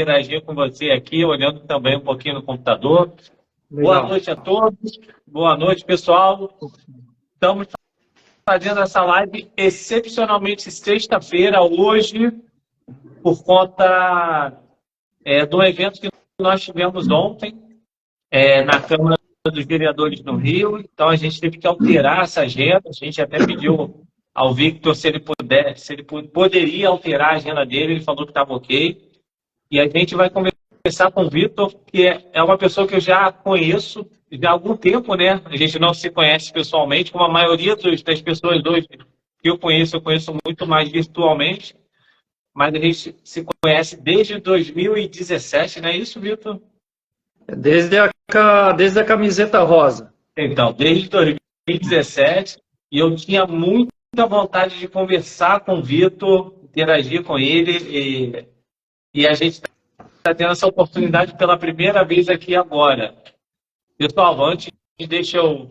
interagir com você aqui, olhando também um pouquinho no computador. Legal. Boa noite a todos. Boa noite, pessoal. Estamos fazendo essa live excepcionalmente sexta-feira, hoje, por conta do evento que nós tivemos ontem, na Câmara dos Vereadores no Rio. Então, a gente teve que alterar essa agenda. A gente até pediu ao Victor se ele poderia alterar a agenda dele. Ele falou que estava ok. E a gente vai conversar com o Victor, que é uma pessoa que eu já conheço já há algum tempo, né? A gente não se conhece pessoalmente, como a maioria das pessoas hoje que eu conheço muito mais virtualmente. Mas a gente se conhece desde 2017, não é isso, Victor? Desde a camiseta rosa. Então, desde 2017, e eu tinha muita vontade de conversar com o Victor, interagir com ele, e a gente está tendo essa oportunidade pela primeira vez aqui agora. Pessoal, antes, deixa eu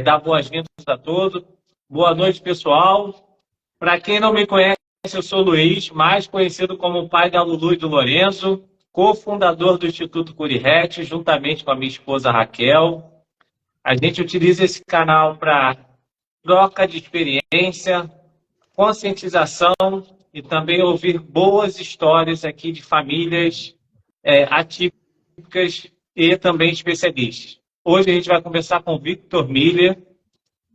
dar boas-vindas a todos. Boa noite, pessoal. Para quem não me conhece, eu sou o Luiz, mais conhecido como o pai da Lulu e do Lorenzo, cofundador do Instituto Curihet, juntamente com a minha esposa Raquel. A gente utiliza esse canal para troca de experiência, conscientização e também ouvir boas histórias aqui de famílias atípicas e também especialistas. Hoje a gente vai conversar com o Victor Miller.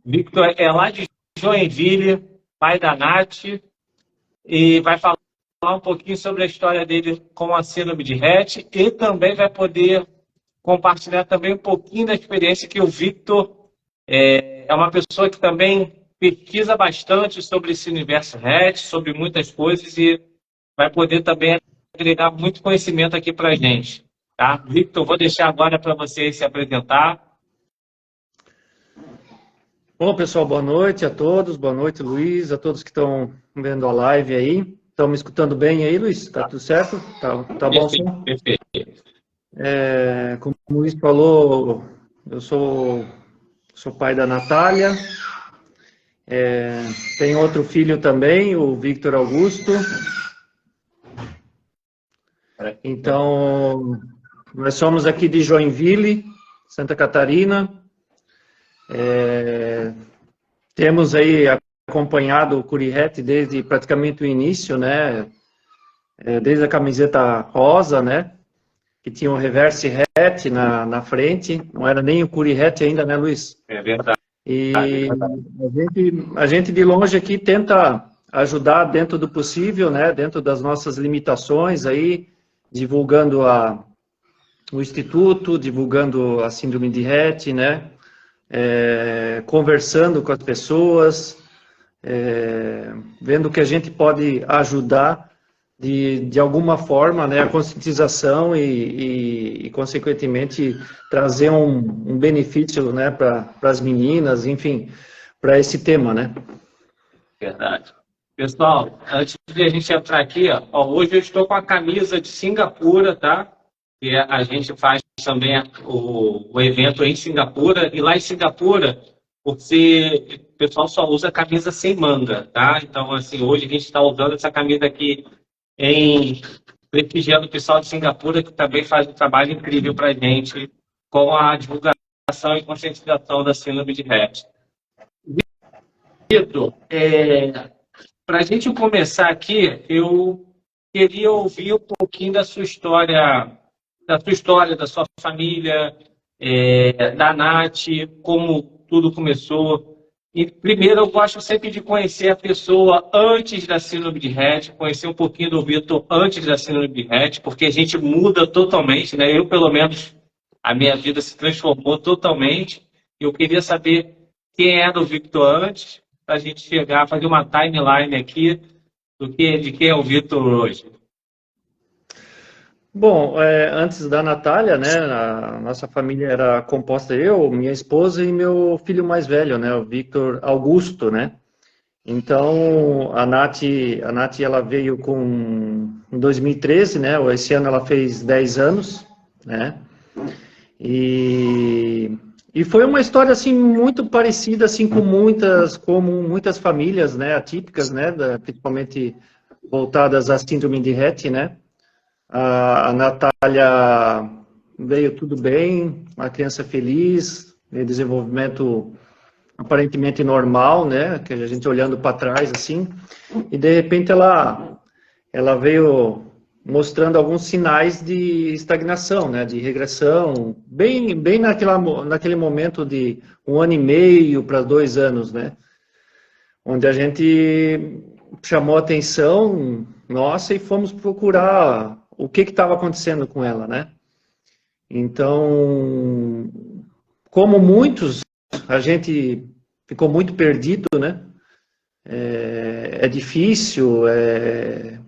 Victor é lá de Joinville, pai da Nath, e vai falar um pouquinho sobre a história dele com a síndrome de Rett e também vai poder compartilhar também um pouquinho da experiência que o Victor é uma pessoa que também pesquisa bastante sobre esse universo Rett, sobre muitas coisas e vai poder também agregar muito conhecimento aqui para a gente. Tá? Victor, vou deixar agora para você se apresentar. Bom, pessoal, boa noite a todos. Boa noite, Luiz, a todos que estão vendo a live aí. Estão me escutando bem aí, Luiz? Tá tudo certo? Tá bom, sim? Perfeito. Como o Luiz falou, eu sou pai da Natália. Tenho outro filho também, o Victor Augusto. Então, nós somos aqui de Joinville, Santa Catarina. Temos aí acompanhado o Curihet desde praticamente o início, né? Desde a camiseta rosa, né? Que tinha o reverse Rett na frente. Não era nem o Curihet ainda, né, Luiz? É verdade. E a gente de longe aqui tenta ajudar dentro do possível, né? Dentro das nossas limitações aí, divulgando o Instituto, divulgando a síndrome de Rett, né? Conversando com as pessoas, vendo que a gente pode ajudar de alguma forma, né, a conscientização e consequentemente, trazer um benefício, né, para as meninas, enfim, para esse tema, né? Verdade. Pessoal, antes de a gente entrar aqui, ó, hoje eu estou com a camisa de Singapura, tá? E a gente faz também o evento em Singapura, e lá em Singapura, o pessoal só usa camisa sem manga, tá? Então, assim, hoje a gente está usando essa camisa aqui prestigiando o pessoal de Singapura, que também faz um trabalho incrível para a gente com a divulgação e conscientização da síndrome de Rett. Vitor, para a gente começar aqui, eu queria ouvir um pouquinho da sua história, da sua família, da Nath, como tudo começou. E, primeiro, eu gosto sempre de conhecer a pessoa antes da síndrome de Rett, conhecer um pouquinho do Victor antes da síndrome de Rett, porque a gente muda totalmente, né? Eu, pelo menos, a minha vida se transformou totalmente. Eu queria saber quem era o Victor antes, para a gente chegar, fazer uma timeline aqui de quem é o Victor hoje. Bom, antes da Natália, né, a nossa família era composta eu, minha esposa e meu filho mais velho, né, o Victor Augusto, né. Então, a Nath ela veio em 2013, né, esse ano ela fez 10 anos, né, e foi uma história, assim, muito parecida, assim, como muitas famílias, né, atípicas, né, principalmente voltadas à síndrome de Rett, né. A Natália veio tudo bem, uma criança feliz, desenvolvimento aparentemente normal, né? Que a gente olhando para trás assim, e de repente ela veio mostrando alguns sinais de estagnação, né? De regressão, bem naquele momento de 1 ano e meio para 2 anos, né? Onde a gente chamou a atenção nossa e fomos procurar o que estava acontecendo com ela, né? Então, como muitos, a gente ficou muito perdido, né? É difícil, é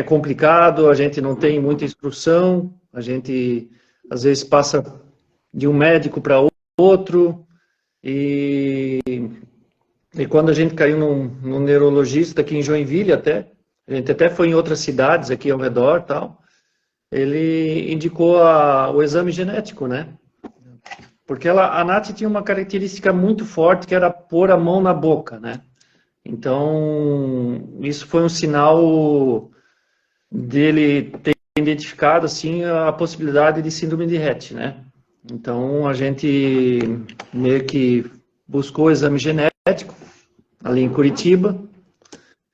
complicado, a gente não tem muita instrução, a gente às vezes passa de um médico para outro, e quando a gente caiu num neurologista aqui em Joinville até, a gente até foi em outras cidades aqui ao redor, tal, ele indicou o exame genético, né? Porque a Nath tinha uma característica muito forte, que era pôr a mão na boca, né? Então, isso foi um sinal dele ter identificado, assim, a possibilidade de síndrome de Rett, né? Então, a gente meio que buscou o exame genético ali em Curitiba,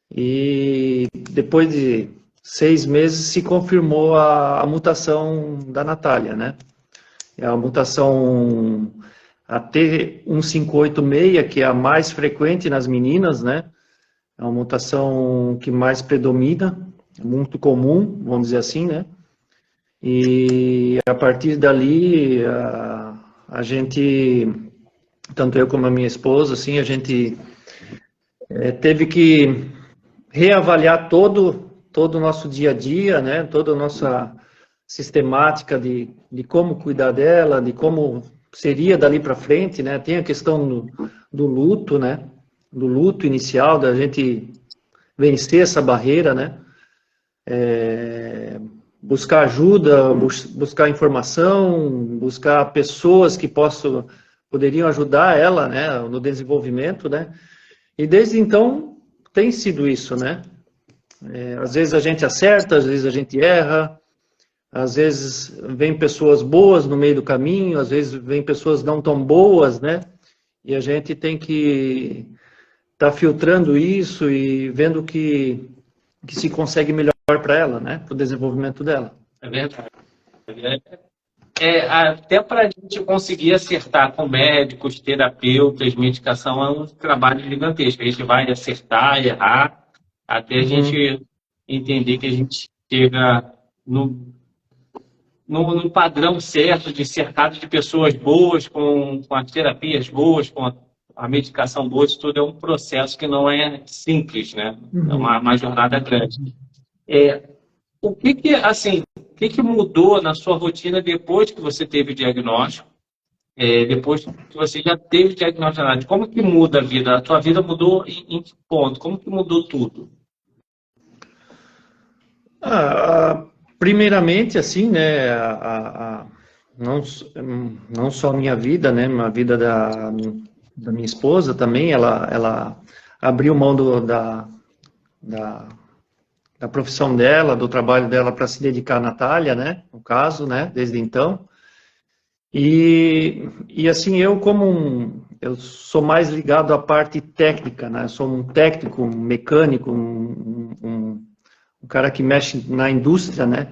e depois de 6 meses se confirmou a mutação da Natália, né? É a mutação AT1586, que é a mais frequente nas meninas, né? É uma mutação que mais predomina, é muito comum, vamos dizer assim, né? E a partir dali, a gente, tanto eu como a minha esposa, assim, a gente teve que reavaliar todo o nosso dia a dia, né? Toda a nossa sistemática de como cuidar dela, de como seria dali para frente, né? Tem a questão do luto, né? Do luto inicial, da gente vencer essa barreira, né? Buscar ajuda, buscar informação, buscar pessoas que poderiam ajudar ela, né? No desenvolvimento, né? E desde então tem sido isso, né? Às vezes a gente acerta, às vezes a gente erra, às vezes vem pessoas boas no meio do caminho, às vezes vem pessoas não tão boas, né? E a gente tem que estar filtrando isso e vendo que se consegue melhor para ela, né? Para o desenvolvimento dela. É verdade. Até para a gente conseguir acertar com médicos, terapeutas, medicação, é um trabalho gigantesco. A gente vai acertar, errar, até a gente entender que a gente chega no padrão certo, de cercado de pessoas boas, com as terapias boas, com a medicação boa. Isso tudo é um processo que não é simples, né? É uma jornada grande. O que mudou na sua rotina depois que você teve o diagnóstico? Depois que você já teve o diagnóstico, como que muda a vida? A tua vida mudou em que ponto? Como que mudou tudo? Primeiramente, assim, né, não só a minha vida, né, a vida da minha esposa também, ela abriu mão da profissão dela, do trabalho dela para se dedicar à Natália, né, no caso, né, desde então. E assim, eu sou mais ligado à parte técnica, né, sou um técnico, um mecânico, um cara que mexe na indústria, né?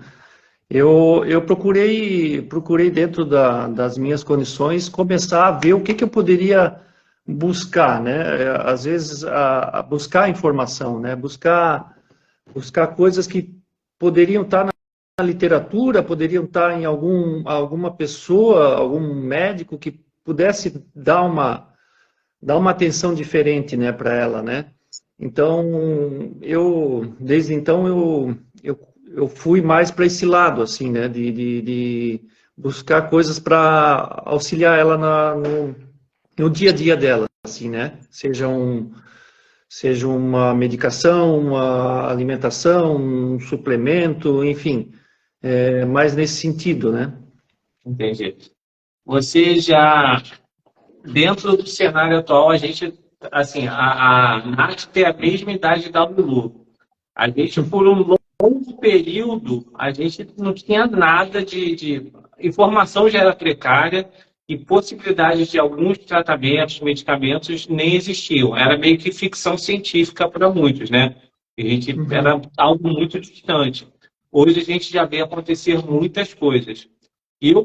Eu procurei dentro das minhas condições começar a ver o que eu poderia buscar, né? Às vezes buscar informação, né? Buscar coisas que poderiam estar na literatura, poderiam estar em alguma pessoa, algum médico que pudesse dar uma atenção diferente, né, para ela, né? Então, desde então, eu fui mais para esse lado, assim, né, de buscar coisas para auxiliar ela no dia a dia dela, assim, né, seja uma medicação, uma alimentação, um suplemento, enfim, mais nesse sentido, né. Entendi. Você já, dentro do cenário atual, a gente, assim, a Nath tem a mesma idade da Lulu. A gente, por um longo longo período, a gente não tinha nada de informação já era precária e possibilidades de alguns tratamentos, medicamentos nem existiam. Era meio que ficção científica para muitos, né? A gente era algo muito distante. Hoje a gente já vê acontecer muitas coisas. E o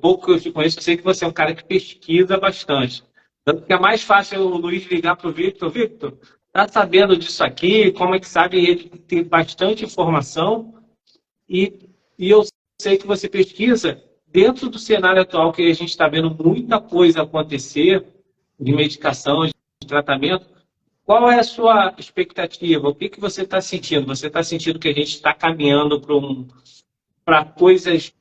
pouco que eu te conheço, eu sei que você é um cara que pesquisa bastante. Tanto que é mais fácil o Luiz ligar para o Victor. Victor, tá sabendo disso aqui? Como é que sabe? Ele tem bastante informação e eu sei que você pesquisa dentro do cenário atual que a gente está vendo muita coisa acontecer de medicação, de tratamento. Qual é a sua expectativa? O que, que você está sentindo? Você está sentindo que a gente está caminhando para coisas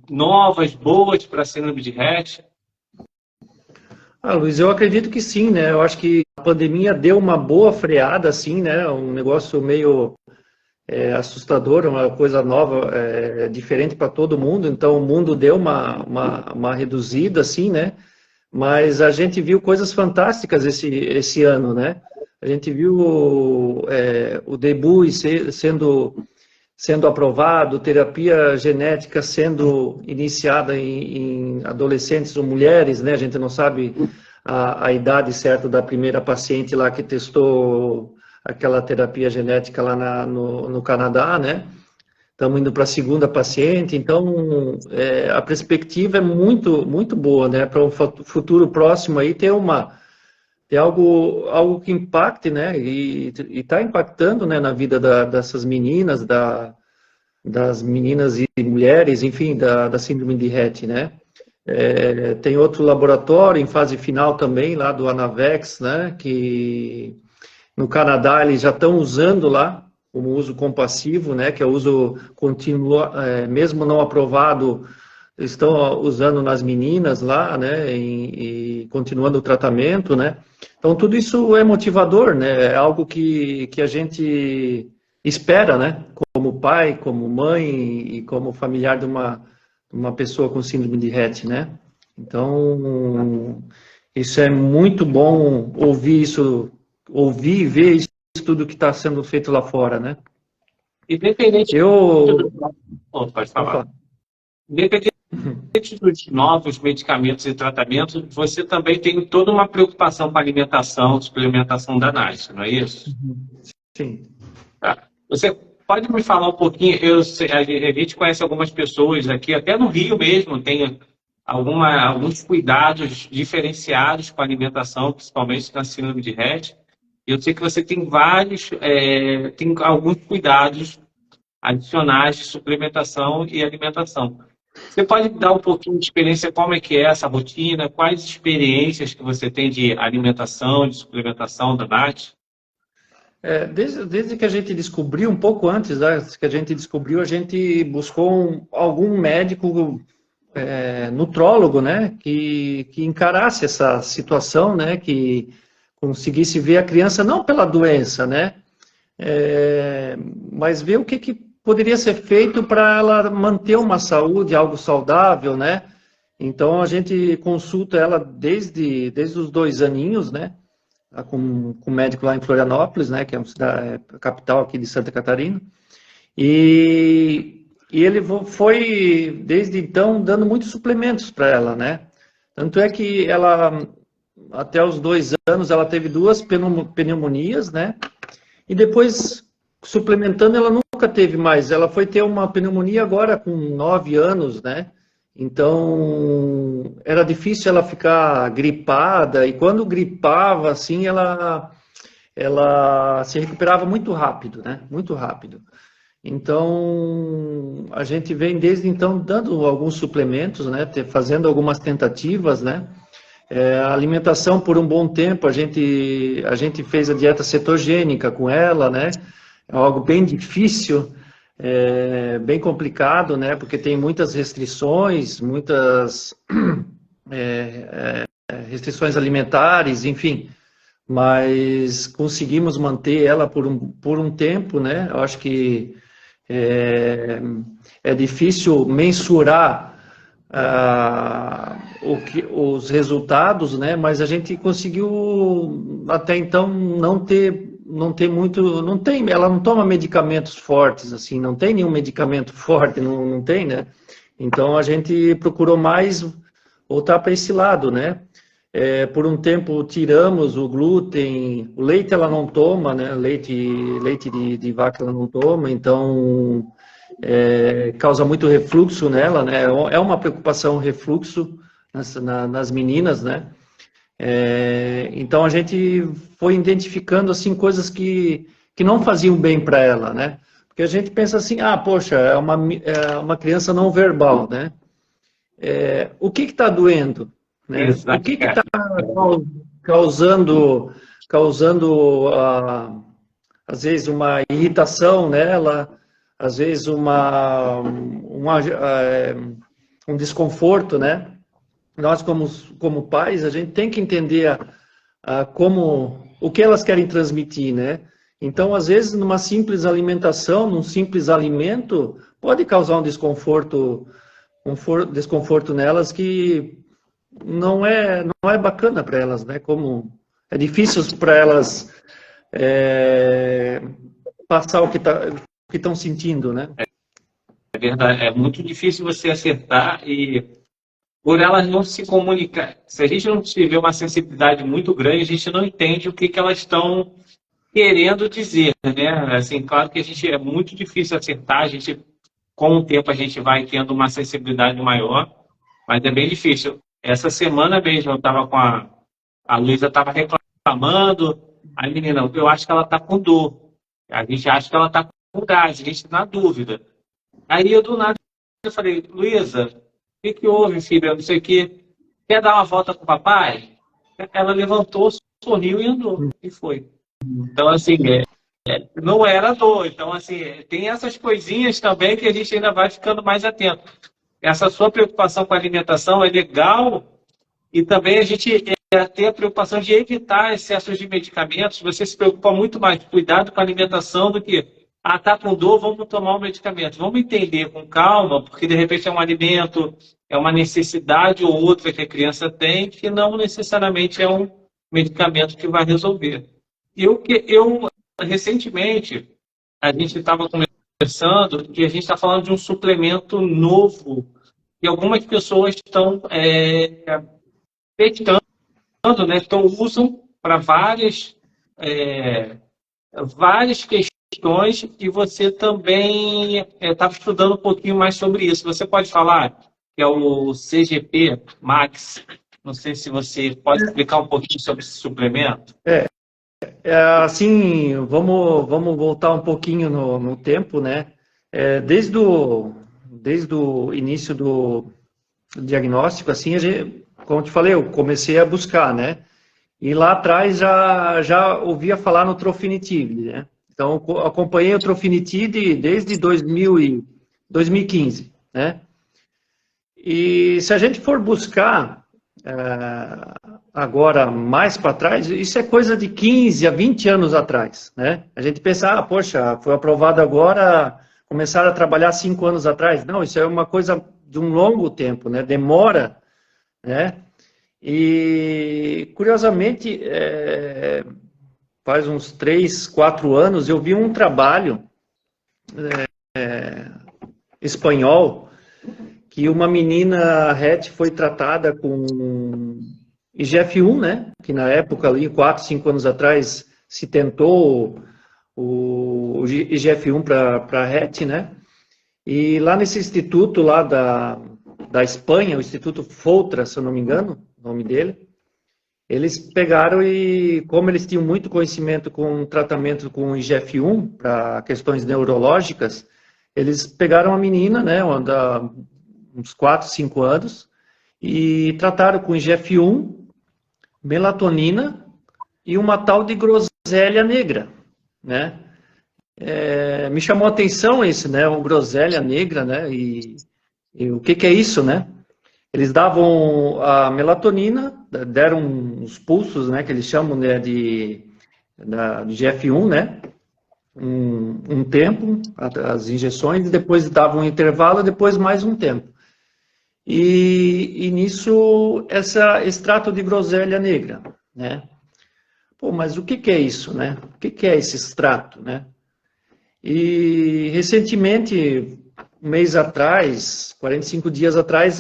novas, boas para a síndrome de Rett? Luiz, eu acredito que sim, né? Eu acho que a pandemia deu uma boa freada, assim, né? Um negócio meio assustador, uma coisa nova, diferente para todo mundo. Então, o mundo deu uma reduzida, assim, né? Mas a gente viu coisas fantásticas esse ano, né? A gente viu o debut sendo aprovado, terapia genética sendo iniciada em adolescentes ou mulheres, né? A gente não sabe a idade certa da primeira paciente lá que testou aquela terapia genética lá no Canadá, né? Estamos indo para a segunda paciente, então a perspectiva é muito, muito boa, né? Para um futuro próximo aí ter algo que impacte, né? E está impactando, né, na vida dessas meninas, das meninas e mulheres, enfim, da síndrome de Rett, né? Tem outro laboratório em fase final também, lá do Anavex, né? Que no Canadá eles já estão usando lá como uso compassivo, né? Que é o uso contínuo, mesmo não aprovado, estão usando nas meninas lá, né? E continuando o tratamento, né? Então, tudo isso é motivador, né? É algo que a gente espera, né? Como pai, como mãe e como familiar de uma pessoa com síndrome de Rett, né? Então, isso é muito bom ouvir isso, ouvir e ver isso tudo que está sendo feito lá fora, né? Independente Eu... pode falar. Independente dos novos medicamentos e tratamentos, você também tem toda uma preocupação com a alimentação, suplementação da NASH, não é isso? Sim. Você pode me falar um pouquinho? A gente conhece algumas pessoas aqui, até no Rio mesmo, tem alguns cuidados diferenciados com a alimentação, principalmente na síndrome de Rett. Eu sei que você tem tem alguns cuidados adicionais de suplementação e alimentação. Você pode dar um pouquinho de experiência, como é que é essa rotina, quais experiências que você tem de alimentação, de suplementação da NAT? Desde que a gente descobriu, um pouco antes, né, que a gente descobriu, a gente buscou algum médico nutrólogo, né, que encarasse essa situação, né, que conseguisse ver a criança não pela doença, né, mas ver o que poderia ser feito para ela manter uma saúde, algo saudável, né. Então a gente consulta ela desde os 2 aninhos, né, com um médico lá em Florianópolis, né, que é uma cidade, a capital aqui de Santa Catarina, e ele foi, desde então, dando muitos suplementos para ela, né, tanto é que ela, até os 2 anos, ela teve 2 pneumonias, né, e depois, suplementando, ela nunca teve mais, ela foi ter uma pneumonia agora com 9 anos, né, então, era difícil ela ficar gripada, e quando gripava, assim, ela se recuperava muito rápido, né? Muito rápido. Então, a gente vem desde então dando alguns suplementos, né? Fazendo algumas tentativas, né? A alimentação, por um bom tempo, a gente fez a dieta cetogênica com ela, né? É algo bem difícil, bem complicado, né? Porque tem muitas restrições, muitas restrições alimentares, enfim. Mas conseguimos manter ela por um tempo, né? Eu acho que é difícil mensurar os resultados, né? Mas a gente conseguiu até então não ter não tem muito, não tem, ela não toma medicamentos fortes, assim, não tem nenhum medicamento forte, não tem, né? Então a gente procurou mais voltar para esse lado, né? Por um tempo tiramos o glúten, o leite ela não toma, né? Leite de vaca ela não toma, então causa muito refluxo nela, né? É uma preocupação o refluxo nas meninas, né? Então a gente foi identificando assim coisas que não faziam bem para ela, né? Porque a gente pensa assim, poxa, é uma criança não verbal, né? O que está doendo, né? O que está causando às vezes uma irritação nela, às vezes um desconforto, né? Nós, como pais, a gente tem que entender o que elas querem transmitir, né? Então, às vezes, numa simples alimentação, num simples alimento, pode causar um desconforto nelas que não é bacana para elas, né? Como é difícil para elas passar o que estão sentindo, né? É verdade, é muito difícil você acertar e por elas não se comunicar. Se a gente não tiver uma sensibilidade muito grande, a gente não entende o que elas estão querendo dizer, né? Assim, claro que é muito difícil acertar, com o tempo a gente vai tendo uma sensibilidade maior, mas é bem difícil. Essa semana mesmo eu estava a Luísa estava reclamando, a menina, eu acho que ela está com dor, a gente acha que ela está com gás, a gente na dúvida. Aí eu do nada eu falei, Luísa, o que houve, filha? Não sei o quê. Quer dar uma volta com o papai? Ela levantou, sorriu e andou. E foi. Então, assim, não era dor. Então, assim, tem essas coisinhas também que a gente ainda vai ficando mais atento. Essa sua preocupação com a alimentação é legal e também a gente tem a preocupação de evitar excessos de medicamentos. Você se preocupa muito mais com cuidado com a alimentação do que tá com dor, vamos tomar um medicamento. Vamos entender com calma, porque de repente é um alimento, é uma necessidade ou outra que a criança tem, que não necessariamente é um medicamento que vai resolver. Eu recentemente, a gente estava conversando que a gente está falando de um suplemento novo que algumas pessoas estão testando, né? Então usam para várias questões e você também estava estudando um pouquinho mais sobre isso. Você pode falar que é o CGP Max? Não sei se você pode explicar um pouquinho sobre esse suplemento. Assim, vamos voltar um pouquinho no tempo, né? Desde o início do diagnóstico, assim, como eu te falei, eu comecei a buscar, né? E lá atrás já ouvia falar no Trofinetide, né? Então, acompanhei o Trofinetide desde 2015, né? E se a gente for buscar agora mais para trás, isso é coisa de 15 a 20 anos atrás, né? A gente pensa, poxa, foi aprovado agora, começaram a trabalhar 5 anos atrás. Não, isso é uma coisa de um longo tempo, né? Demora, né? E, curiosamente, faz uns 3, 4 anos, eu vi um trabalho espanhol que uma menina RET foi tratada com IGF-1, né? Que na época, ali, 4, 5 anos atrás, se tentou o IGF-1 para RET, né? E lá nesse instituto lá da Espanha, o Instituto Foltra, se eu não me engano, o nome dele, eles pegaram e, como eles tinham muito conhecimento com tratamento com IGF-1 para questões neurológicas, eles pegaram a menina, né, uns 4, 5 anos, e trataram com IGF-1, melatonina e uma tal de groselha negra, né? Me chamou a atenção esse, né, o groselha negra, né, e o que é isso, né? Eles davam a melatonina, deram uns pulsos, né, que eles chamam, né, de GF1, né, um tempo, as injeções, e depois davam um intervalo, depois mais um tempo. E nisso, esse extrato de groselha negra, né? pô, mas o que que é isso, né? O que que é esse extrato, né? E recentemente, um mês atrás, 45 dias atrás,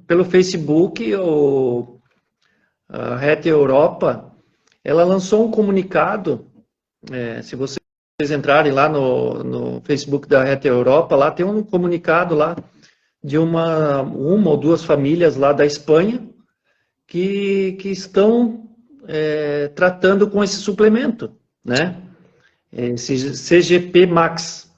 pelo Facebook, a RET Europa, ela lançou um comunicado, se vocês entrarem lá no Facebook da RET Europa, lá tem um comunicado lá de uma ou duas famílias lá da Espanha que estão tratando com esse suplemento, né? Esse CGP Max.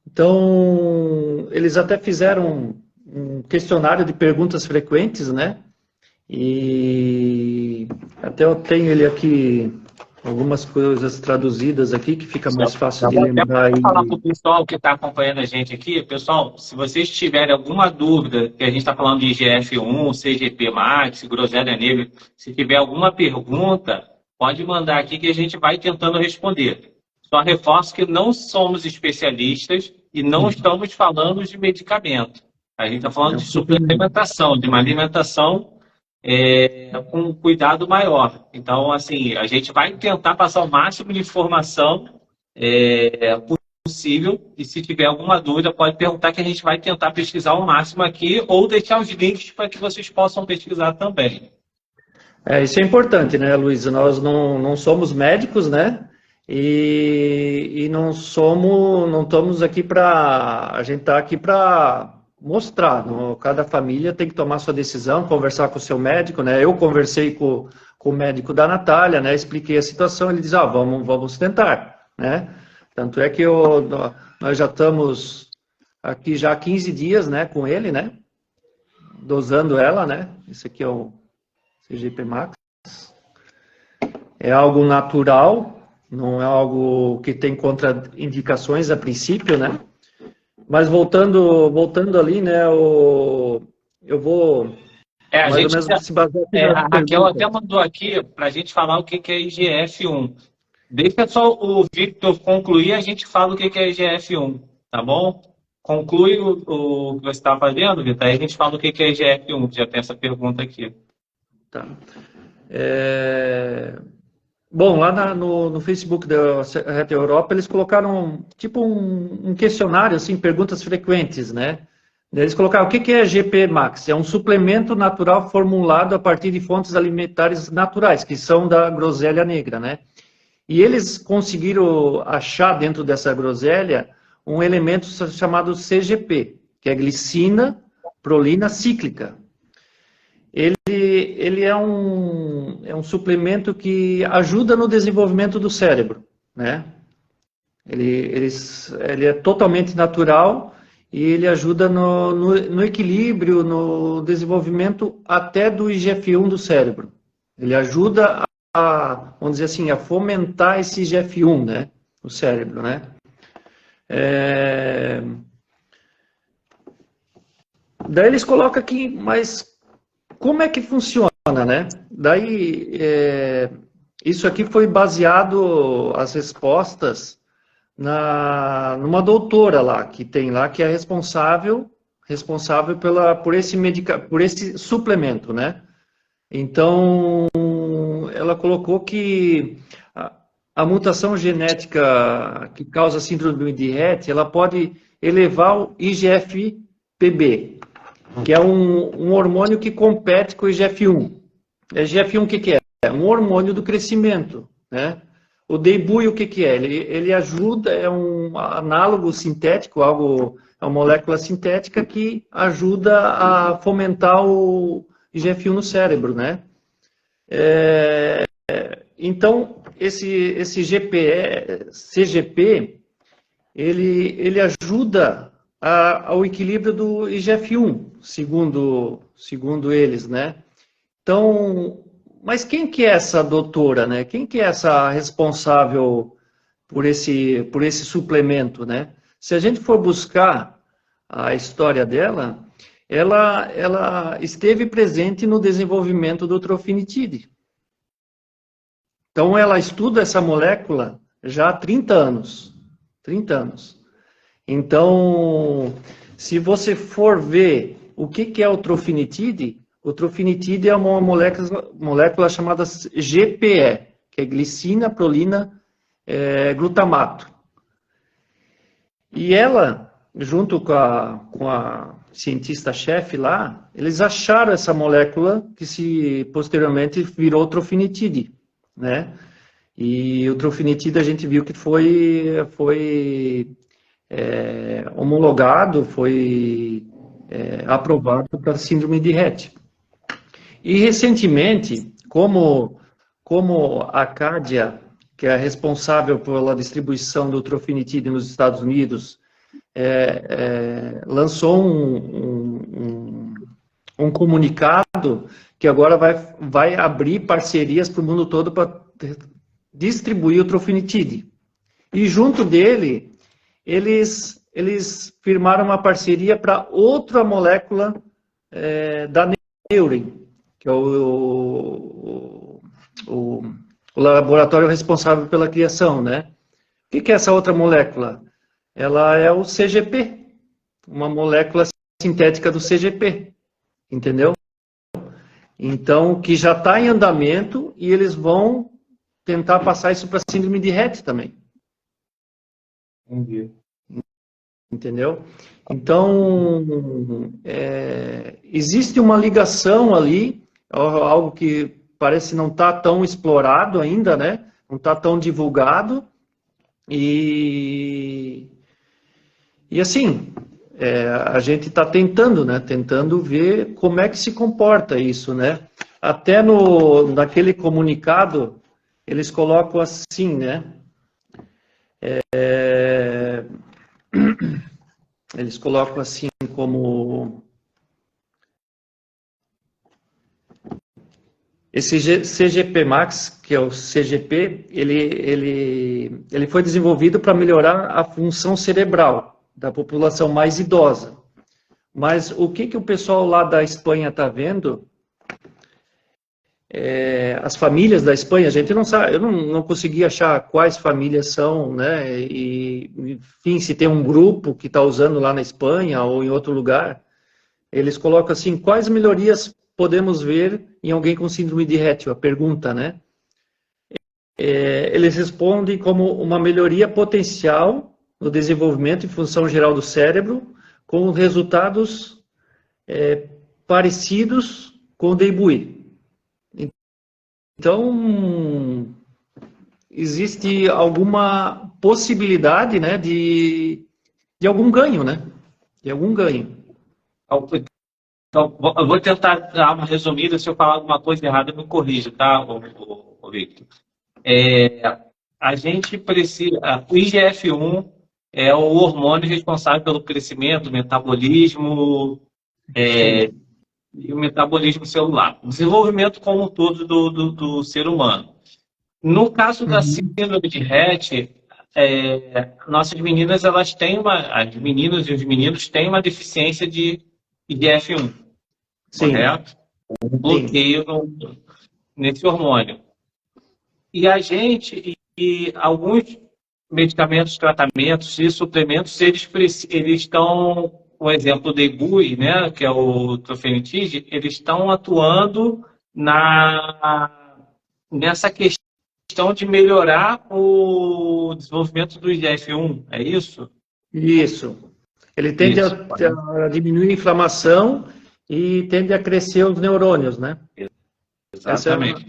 Então, eles até fizeram um questionário de perguntas frequentes, né? E até eu tenho ele aqui, algumas coisas traduzidas aqui, que fica mais fácil de lembrar. Até falar para o pessoal que está acompanhando a gente aqui, pessoal, se vocês tiverem alguma dúvida, que a gente está falando de IGF-1, CGP Max, groselha negra, se tiver alguma pergunta, pode mandar aqui que a gente vai tentando responder. Só reforço que não somos especialistas e não estamos falando de medicamento. A gente está falando de suplementação, de uma alimentação com um cuidado maior. Então, assim, a gente vai tentar passar o máximo de informação possível, e se tiver alguma dúvida, pode perguntar que a gente vai tentar pesquisar o máximo aqui, ou deixar os links para que vocês possam pesquisar também. Isso é importante, né, Luiz? Nós não somos médicos, né? E não estamos aqui para... A gente está aqui para mostrar. Cada família tem que tomar sua decisão, conversar com o seu médico, né? Eu conversei com o médico da Natália, né? Expliquei a situação, ele diz, vamos tentar, né? Tanto é que nós já estamos aqui já há 15 dias, né, com ele, né? Dosando ela, né? Esse aqui é o CGP Max. É algo natural, não é algo que tem contraindicações a princípio, né? Mas voltando ali, né, eu vou mais ou menos se basear a Raquel até mandou aqui para a gente falar o que é IGF-1. Deixa só o Victor concluir, a gente fala o que é IGF-1, tá bom? Conclui o que você está fazendo, Victor, aí a gente fala o que é IGF-1, já tem essa pergunta aqui. Tá. Bom, lá no Facebook da RET Europa, eles colocaram tipo um questionário, assim, perguntas frequentes, né? Eles colocaram, o que é GP Max? É um suplemento natural formulado a partir de fontes alimentares naturais, que são da groselha negra, né? E eles conseguiram achar dentro dessa groselha um elemento chamado CGP, que é glicina prolina cíclica. Ele é um suplemento que ajuda no desenvolvimento do cérebro, né? Ele é totalmente natural e ele ajuda no equilíbrio, no desenvolvimento até do IGF-1 do cérebro. Ele ajuda vamos dizer assim, a fomentar esse IGF-1, né? No cérebro, né? Daí eles colocam aqui, mas como é que funciona, né? Daí, isso aqui foi baseado, as respostas, numa doutora lá, que tem lá, que é responsável por esse suplemento, né? Então, ela colocou que a mutação genética que causa síndrome de Rett, ela pode elevar o IGF-PB, que é um hormônio que compete com o IGF-1. IGF-1 o que é? É um hormônio do crescimento, né? O Debui o que é? Ele ajuda, é um análogo sintético, é uma molécula sintética que ajuda a fomentar o IGF-1 no cérebro, né? Então, esse CGP, ele ajuda ao equilíbrio do IGF-1, segundo eles, né? Então, mas quem que é essa doutora, né? Quem que é essa responsável por esse suplemento, né? Se a gente for buscar a história dela, ela esteve presente no desenvolvimento do trofinetide. Então, ela estuda essa molécula já há 30 anos. 30 anos. Então, se você for ver o que é o trofinetide O trofinetide é uma molécula chamada GPE, que é glicina, prolina, glutamato. E ela, junto com a cientista-chefe lá, eles acharam essa molécula que posteriormente virou trofinetide, né? E o trofinetide a gente viu que foi homologado, foi aprovado para síndrome de Rett. E recentemente, como a Acadia, que é responsável pela distribuição do trofinetide nos Estados Unidos, lançou um comunicado que agora vai abrir parcerias para o mundo todo para distribuir o trofinetide. E junto dele, eles firmaram uma parceria para outra molécula da Neuren, que é o laboratório responsável pela criação, né? O que é essa outra molécula? Ela é o CGP, uma molécula sintética do CGP, entendeu? Então, que já está em andamento e eles vão tentar passar isso para síndrome de Rett também. Entendi. Entendeu? Então, existe uma ligação ali, algo que parece não estar tão explorado ainda, né? Não está tão divulgado. E assim, a gente está tentando, né? Tentando ver como é que se comporta isso, né? Até naquele comunicado, eles colocam assim, né? Eles colocam assim como esse CGP Max, que é o CGP, ele foi desenvolvido para melhorar a função cerebral da população mais idosa. Mas o que o pessoal lá da Espanha está vendo, as famílias da Espanha, a gente não sabe, eu não consegui achar quais famílias são, né? E, enfim, se tem um grupo que está usando lá na Espanha ou em outro lugar, eles colocam assim, quais melhorias podemos ver em alguém com síndrome de Rett? A pergunta, né? Eles respondem como uma melhoria potencial no desenvolvimento e função geral do cérebro, com resultados parecidos com o DEBUI. Então, existe alguma possibilidade, né, de algum ganho, né? De algum ganho. Então, eu vou tentar dar uma resumida. Se eu falar alguma coisa errada, me corrija, tá, Victor? A gente precisa... O IGF-1 é o hormônio responsável pelo crescimento, metabolismo... e o metabolismo celular, o desenvolvimento como um todo do ser humano. No caso da síndrome de Rett, nossas meninas, as meninas e os meninos têm uma deficiência de IGF-1, correto? Um bloqueio nesse hormônio. E a gente, e alguns medicamentos, tratamentos e suplementos, eles estão... O exemplo do DEBUI, né, que é o trofinetide, eles estão atuando nessa questão de melhorar o desenvolvimento do IGF-1, é isso? Isso. Ele tende a diminuir a inflamação e tende a crescer os neurônios, né? Exatamente.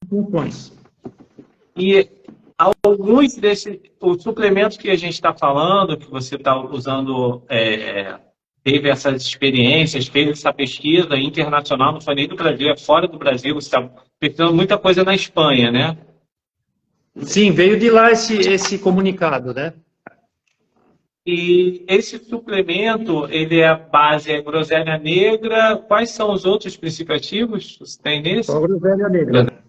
Funções. E alguns os suplementos que a gente está falando, que você está usando... teve essas experiências, fez essa pesquisa internacional, não foi nem do Brasil, é fora do Brasil, você está pesquisando muita coisa na Espanha, né? Sim, veio de lá esse comunicado, né? E esse suplemento, a base é groselha negra, quais são os outros princípios ativos? Você tem nesse? Só groselha negra.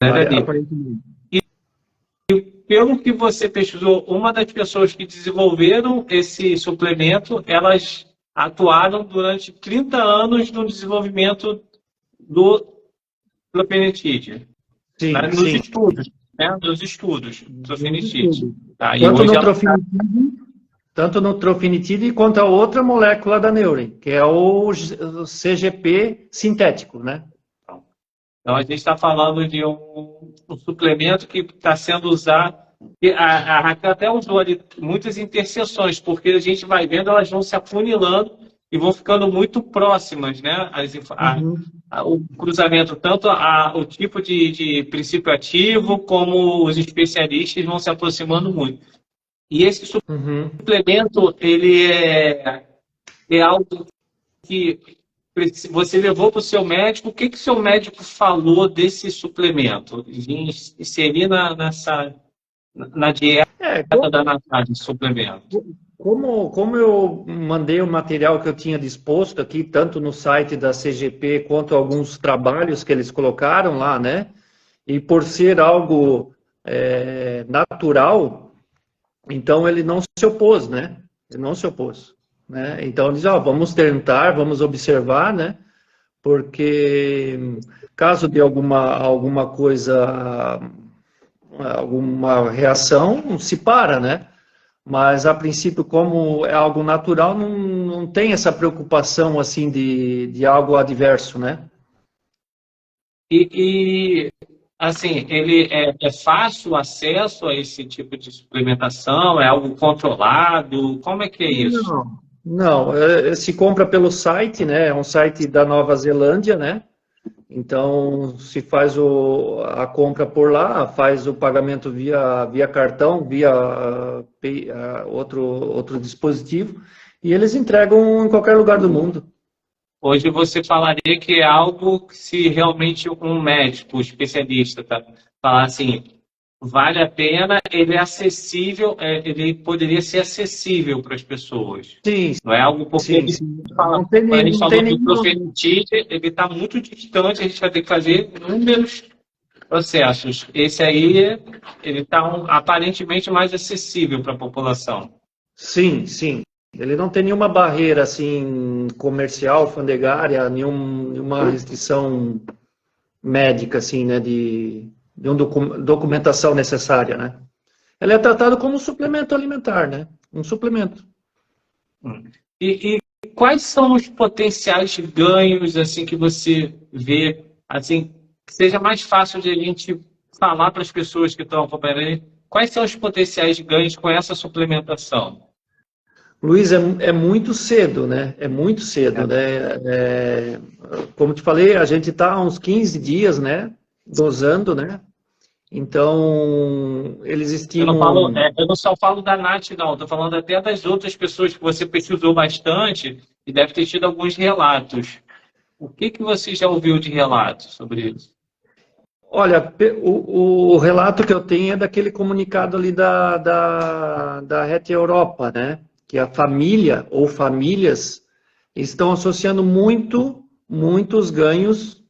Aparentemente. E pelo que você pesquisou, uma das pessoas que desenvolveram esse suplemento, elas atuaram durante 30 anos no desenvolvimento do trofinetide. Sim, nos estudos, né? Nos estudos do trofinetide. Tá? Tanto no trofinetide Tanto no trofinetide quanto a outra molécula da Neurin, que é o CGP sintético, né? Então, a gente está falando de um suplemento que está sendo usado. E a Raquel até usou ali muitas interseções, porque a gente vai vendo, elas vão se afunilando e vão ficando muito próximas, né? O cruzamento, tanto o tipo de princípio ativo, como os especialistas vão se aproximando muito. E esse suplemento, ele é algo que você levou para o seu médico. O que o seu médico falou desse suplemento? Inserir na dieta da Natália, esse suplemento. Como eu mandei o material que eu tinha disposto aqui, tanto no site da CGP, quanto alguns trabalhos que eles colocaram lá, né? E por ser algo natural, então ele não se opôs, né? Ele não se opôs, né? Então ele diz, vamos tentar, vamos observar, né? Porque caso de alguma coisa, alguma reação, se para, né? Mas a princípio, como é algo natural, não tem essa preocupação assim de algo adverso, né? Assim, ele é fácil o acesso a esse tipo de suplementação? É algo controlado? Como é que é isso? Não, se compra pelo site, né? É um site da Nova Zelândia, né? Então, se faz a compra por lá, faz o pagamento via cartão, via outro dispositivo, e eles entregam em qualquer lugar do mundo. Hoje você falaria que é algo que, se realmente um médico especialista falar assim, vale a pena, ele é acessível, ele poderia ser acessível para as pessoas. Sim. Não é algo porque Sim. Quando a gente falou do profenitide, ele está muito distante, a gente vai ter que fazer inúmeros processos. Esse aí, ele está aparentemente mais acessível para a população. Sim, sim. Ele não tem nenhuma barreira assim comercial, alfandegária, nenhuma restrição médica assim, né, de documentação necessária, né? Ele é tratado como um suplemento alimentar, né? Um suplemento. E quais são os potenciais ganhos assim que você vê, assim, que seja mais fácil de a gente falar para as pessoas que estão acompanhando? Quais são os potenciais ganhos com essa suplementação? Luiz, é muito cedo, né? É muito cedo, né? Como te falei, a gente está há uns 15 dias, né? Dosando, né? Então, eles estimam... Eu não só falo da Nath, não. Estou falando até das outras pessoas que você pesquisou bastante e deve ter tido alguns relatos. O que você já ouviu de relatos sobre isso? Olha, o relato que eu tenho é daquele comunicado ali da Rede Europa, né? Que a família ou famílias estão associando muitos ganhos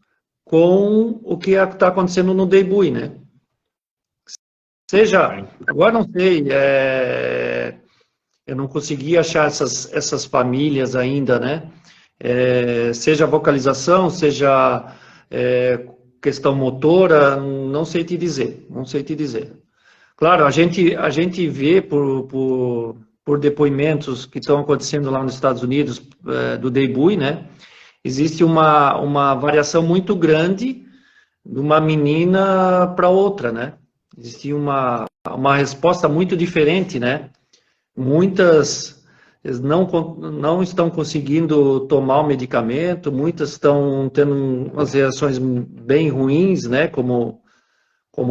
com o que está acontecendo no Deibui, né? Seja, agora não sei, eu não consegui achar essas famílias ainda, né? Seja vocalização, seja questão motora, não sei te dizer, não sei te dizer. Claro, a gente vê por depoimentos que estão acontecendo lá nos Estados Unidos, do Deibui, né? Existe uma variação muito grande de uma menina para outra, né? Existe uma resposta muito diferente, né? Muitas não estão conseguindo tomar o medicamento, muitas estão tendo umas reações bem ruins, né? Como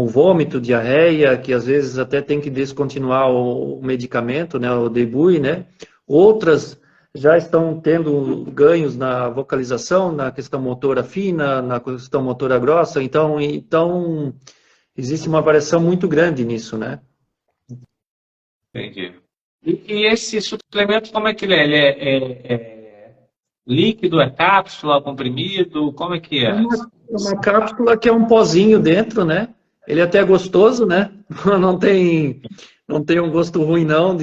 vômito, diarreia, que às vezes até tem que descontinuar o medicamento, né? O Deibui, né? Outras já estão tendo ganhos na vocalização, na questão motora fina, na questão motora grossa, então existe uma variação muito grande nisso, né? Entendi. E esse suplemento, como é que ele é? Ele é líquido, é cápsula, comprimido? Como é que é? É uma cápsula que é um pozinho dentro, né? Ele é até gostoso, né? Não tem um gosto ruim, não,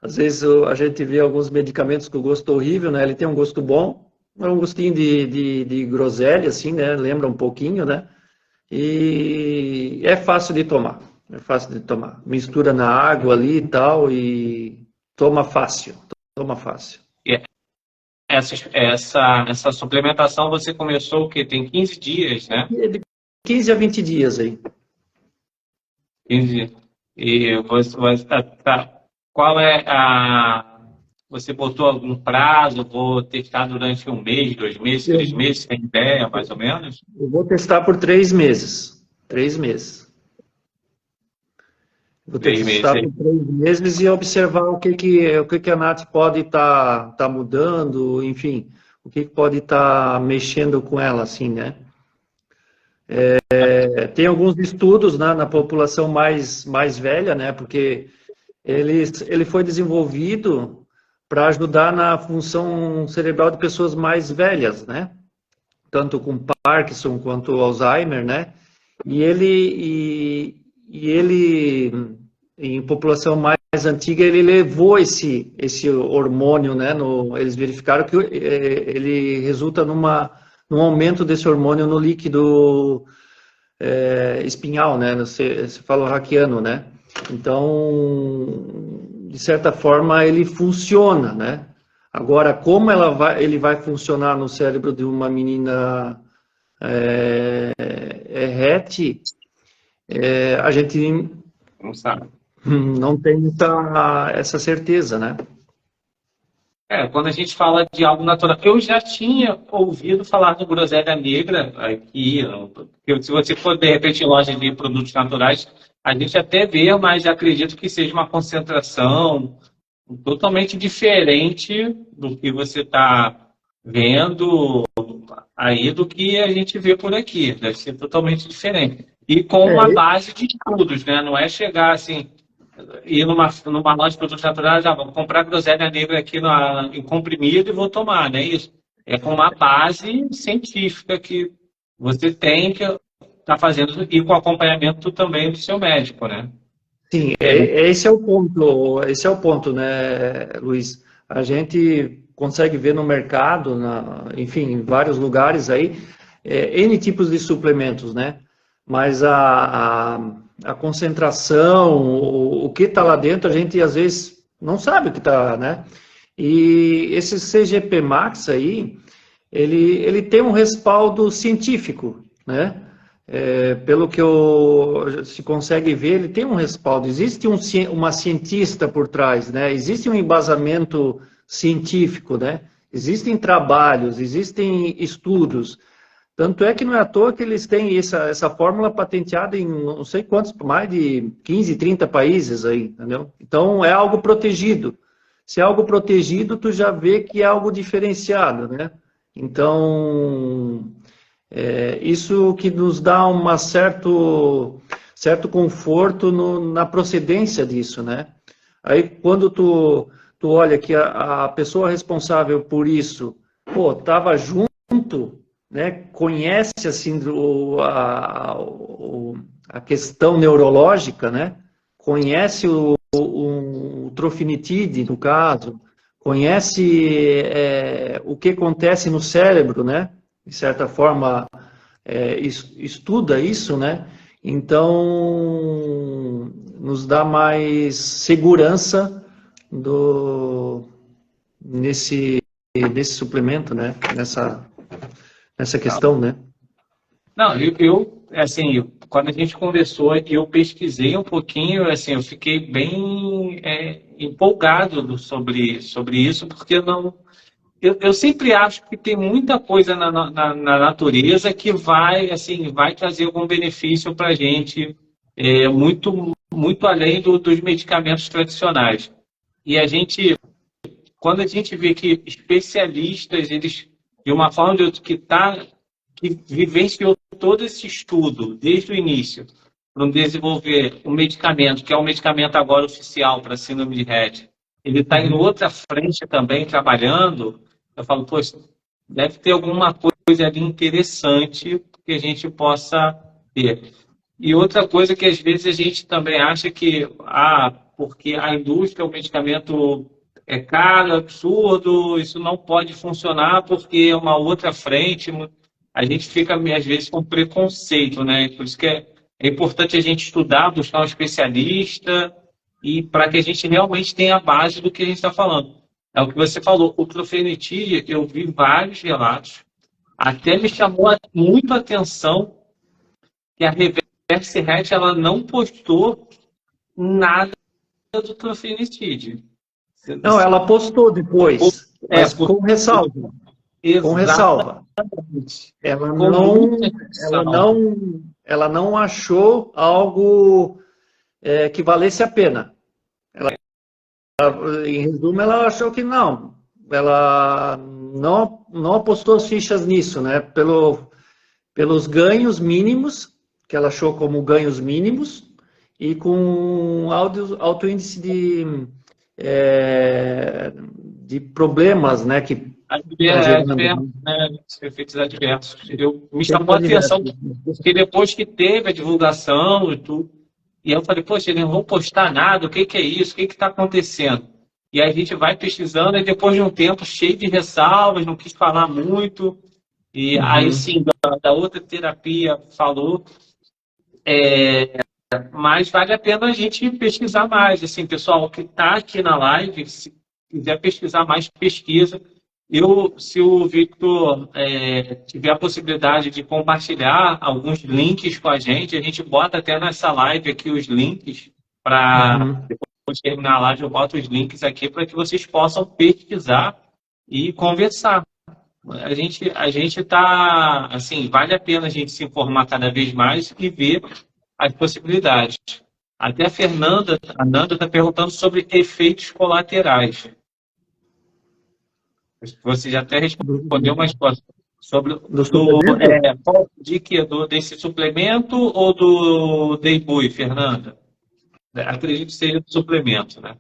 Às vezes a gente vê alguns medicamentos com gosto horrível, né? Ele tem um gosto bom, é um gostinho de groselha, assim, né? Lembra um pouquinho, né? E é fácil de tomar. É fácil de tomar. Mistura na água ali e tal e toma fácil. Toma fácil. E essa suplementação você começou o quê? Tem 15 dias, né? E é de 15 a 20 dias aí. 15. E qual é a. Você botou algum prazo? Vou testar durante um mês, 2 meses, 3 meses? Tem ideia, mais ou menos? Eu vou testar por 3 meses. 3 meses. Vou 3 meses. testar por 3 meses e observar o que a Nath pode tá mudando, enfim, o que pode estar mexendo com ela, assim, né? Tem alguns estudos, né, na população mais velha, né? Porque ele foi desenvolvido para ajudar na função cerebral de pessoas mais velhas, né? Tanto com Parkinson quanto Alzheimer, né? E ele em população mais antiga, ele levou esse hormônio, né? Eles verificaram que ele resulta num aumento desse hormônio no líquido espinhal, né? Cefalorraquiano, né? Então, de certa forma, ele funciona, né? Agora, como ele vai funcionar no cérebro de uma menina RET, a gente Não sabe. não tem essa certeza, né? Quando a gente fala de algo natural, eu já tinha ouvido falar do groselha negra aqui, se você for de repente em loja de produtos naturais, a gente até vê, mas acredito que seja uma concentração totalmente diferente do que você está vendo aí do que a gente vê por aqui. Deve ser totalmente diferente. E com uma base de estudos, né? Não é chegar assim, ir numa loja de produtos naturais, vou comprar groselha negra aqui em comprimido e vou tomar, não é isso? É com uma base científica que você tem que estar fazendo e com acompanhamento também do seu médico, né? Sim, esse é o ponto, né, Luiz? A gente consegue ver no mercado, enfim, em vários lugares aí, N tipos de suplementos, né? Mas a concentração, o que está lá dentro, a gente às vezes não sabe o que está, né? E esse CGP Max aí, ele tem um respaldo científico, né? Pelo que se consegue ver, ele tem um respaldo. Existe uma cientista por trás, né? Existe um embasamento científico, né? Existem trabalhos, existem estudos. Tanto é que não é à toa que eles têm essa fórmula patenteada em não sei quantos, mais de 15, 30 países aí, entendeu? Então é algo protegido. Se é algo protegido, tu já vê que é algo diferenciado, né? Então, isso que nos dá certo conforto na procedência disso, né? Aí, quando tu olha que a pessoa responsável por isso, pô, estava junto, né? Conhece, assim, a questão neurológica, né? Conhece o trofinetide, no caso, conhece o que acontece no cérebro, né? De certa forma, estuda isso, né? Então, nos dá mais segurança nesse suplemento, né? Nessa questão, né? Não, assim, quando a gente conversou, eu pesquisei um pouquinho, assim, eu fiquei bem empolgado sobre isso, porque eu sempre acho que tem muita coisa na natureza que vai trazer algum benefício para a gente, muito, muito além dos medicamentos tradicionais. E quando a gente vê que especialistas, eles, de uma forma ou de outra, que vivenciou todo esse estudo, desde o início, para desenvolver um medicamento, que é um medicamento agora oficial para síndrome de Rett, ele está em outra frente também, trabalhando, eu falo, poxa, deve ter alguma coisa ali interessante que a gente possa ter. E outra coisa que às vezes a gente também acha que, porque a indústria, o medicamento é caro, absurdo, isso não pode funcionar porque é uma outra frente. A gente fica, às vezes, com preconceito, né? Por isso que É importante a gente estudar, buscar um especialista, e para que a gente realmente tenha a base do que a gente está falando. É o que você falou, o profenitídeo, eu vi vários relatos, até me chamou muito a atenção que a Reverse Hatch, ela não postou nada do profenitídeo. Não, ela postou depois, mas com ressalva. Com ressalva. Ela não achou algo que valesse a pena. Em resumo, ela achou que não. Ela não apostou as fichas nisso, né? Pelos ganhos mínimos, que ela achou como ganhos mínimos, e com alto índice de problemas, né? Que efeitos adversos. Me chamou a atenção que depois que teve a divulgação e tudo, e eu falei, poxa, eles não vão postar nada, o que é isso? O que está acontecendo? E aí a gente vai pesquisando, e depois de um tempo cheio de ressalvas, não quis falar muito, e aí sim, da outra terapia falou, mas vale a pena a gente pesquisar mais. Assim, pessoal que está aqui na live, se quiser pesquisar mais, pesquisa. Se o Victor tiver a possibilidade de compartilhar alguns links com a gente bota até nessa live aqui os links para depois de terminar a live, eu boto os links aqui para que vocês possam pesquisar e conversar. A gente está, assim, vale a pena a gente se informar cada vez mais e ver as possibilidades. Até a Nanda está perguntando sobre efeitos colaterais. Você já até respondeu uma resposta sobre desse suplemento ou do Deibui, Fernanda? Acredito que seja do suplemento, né?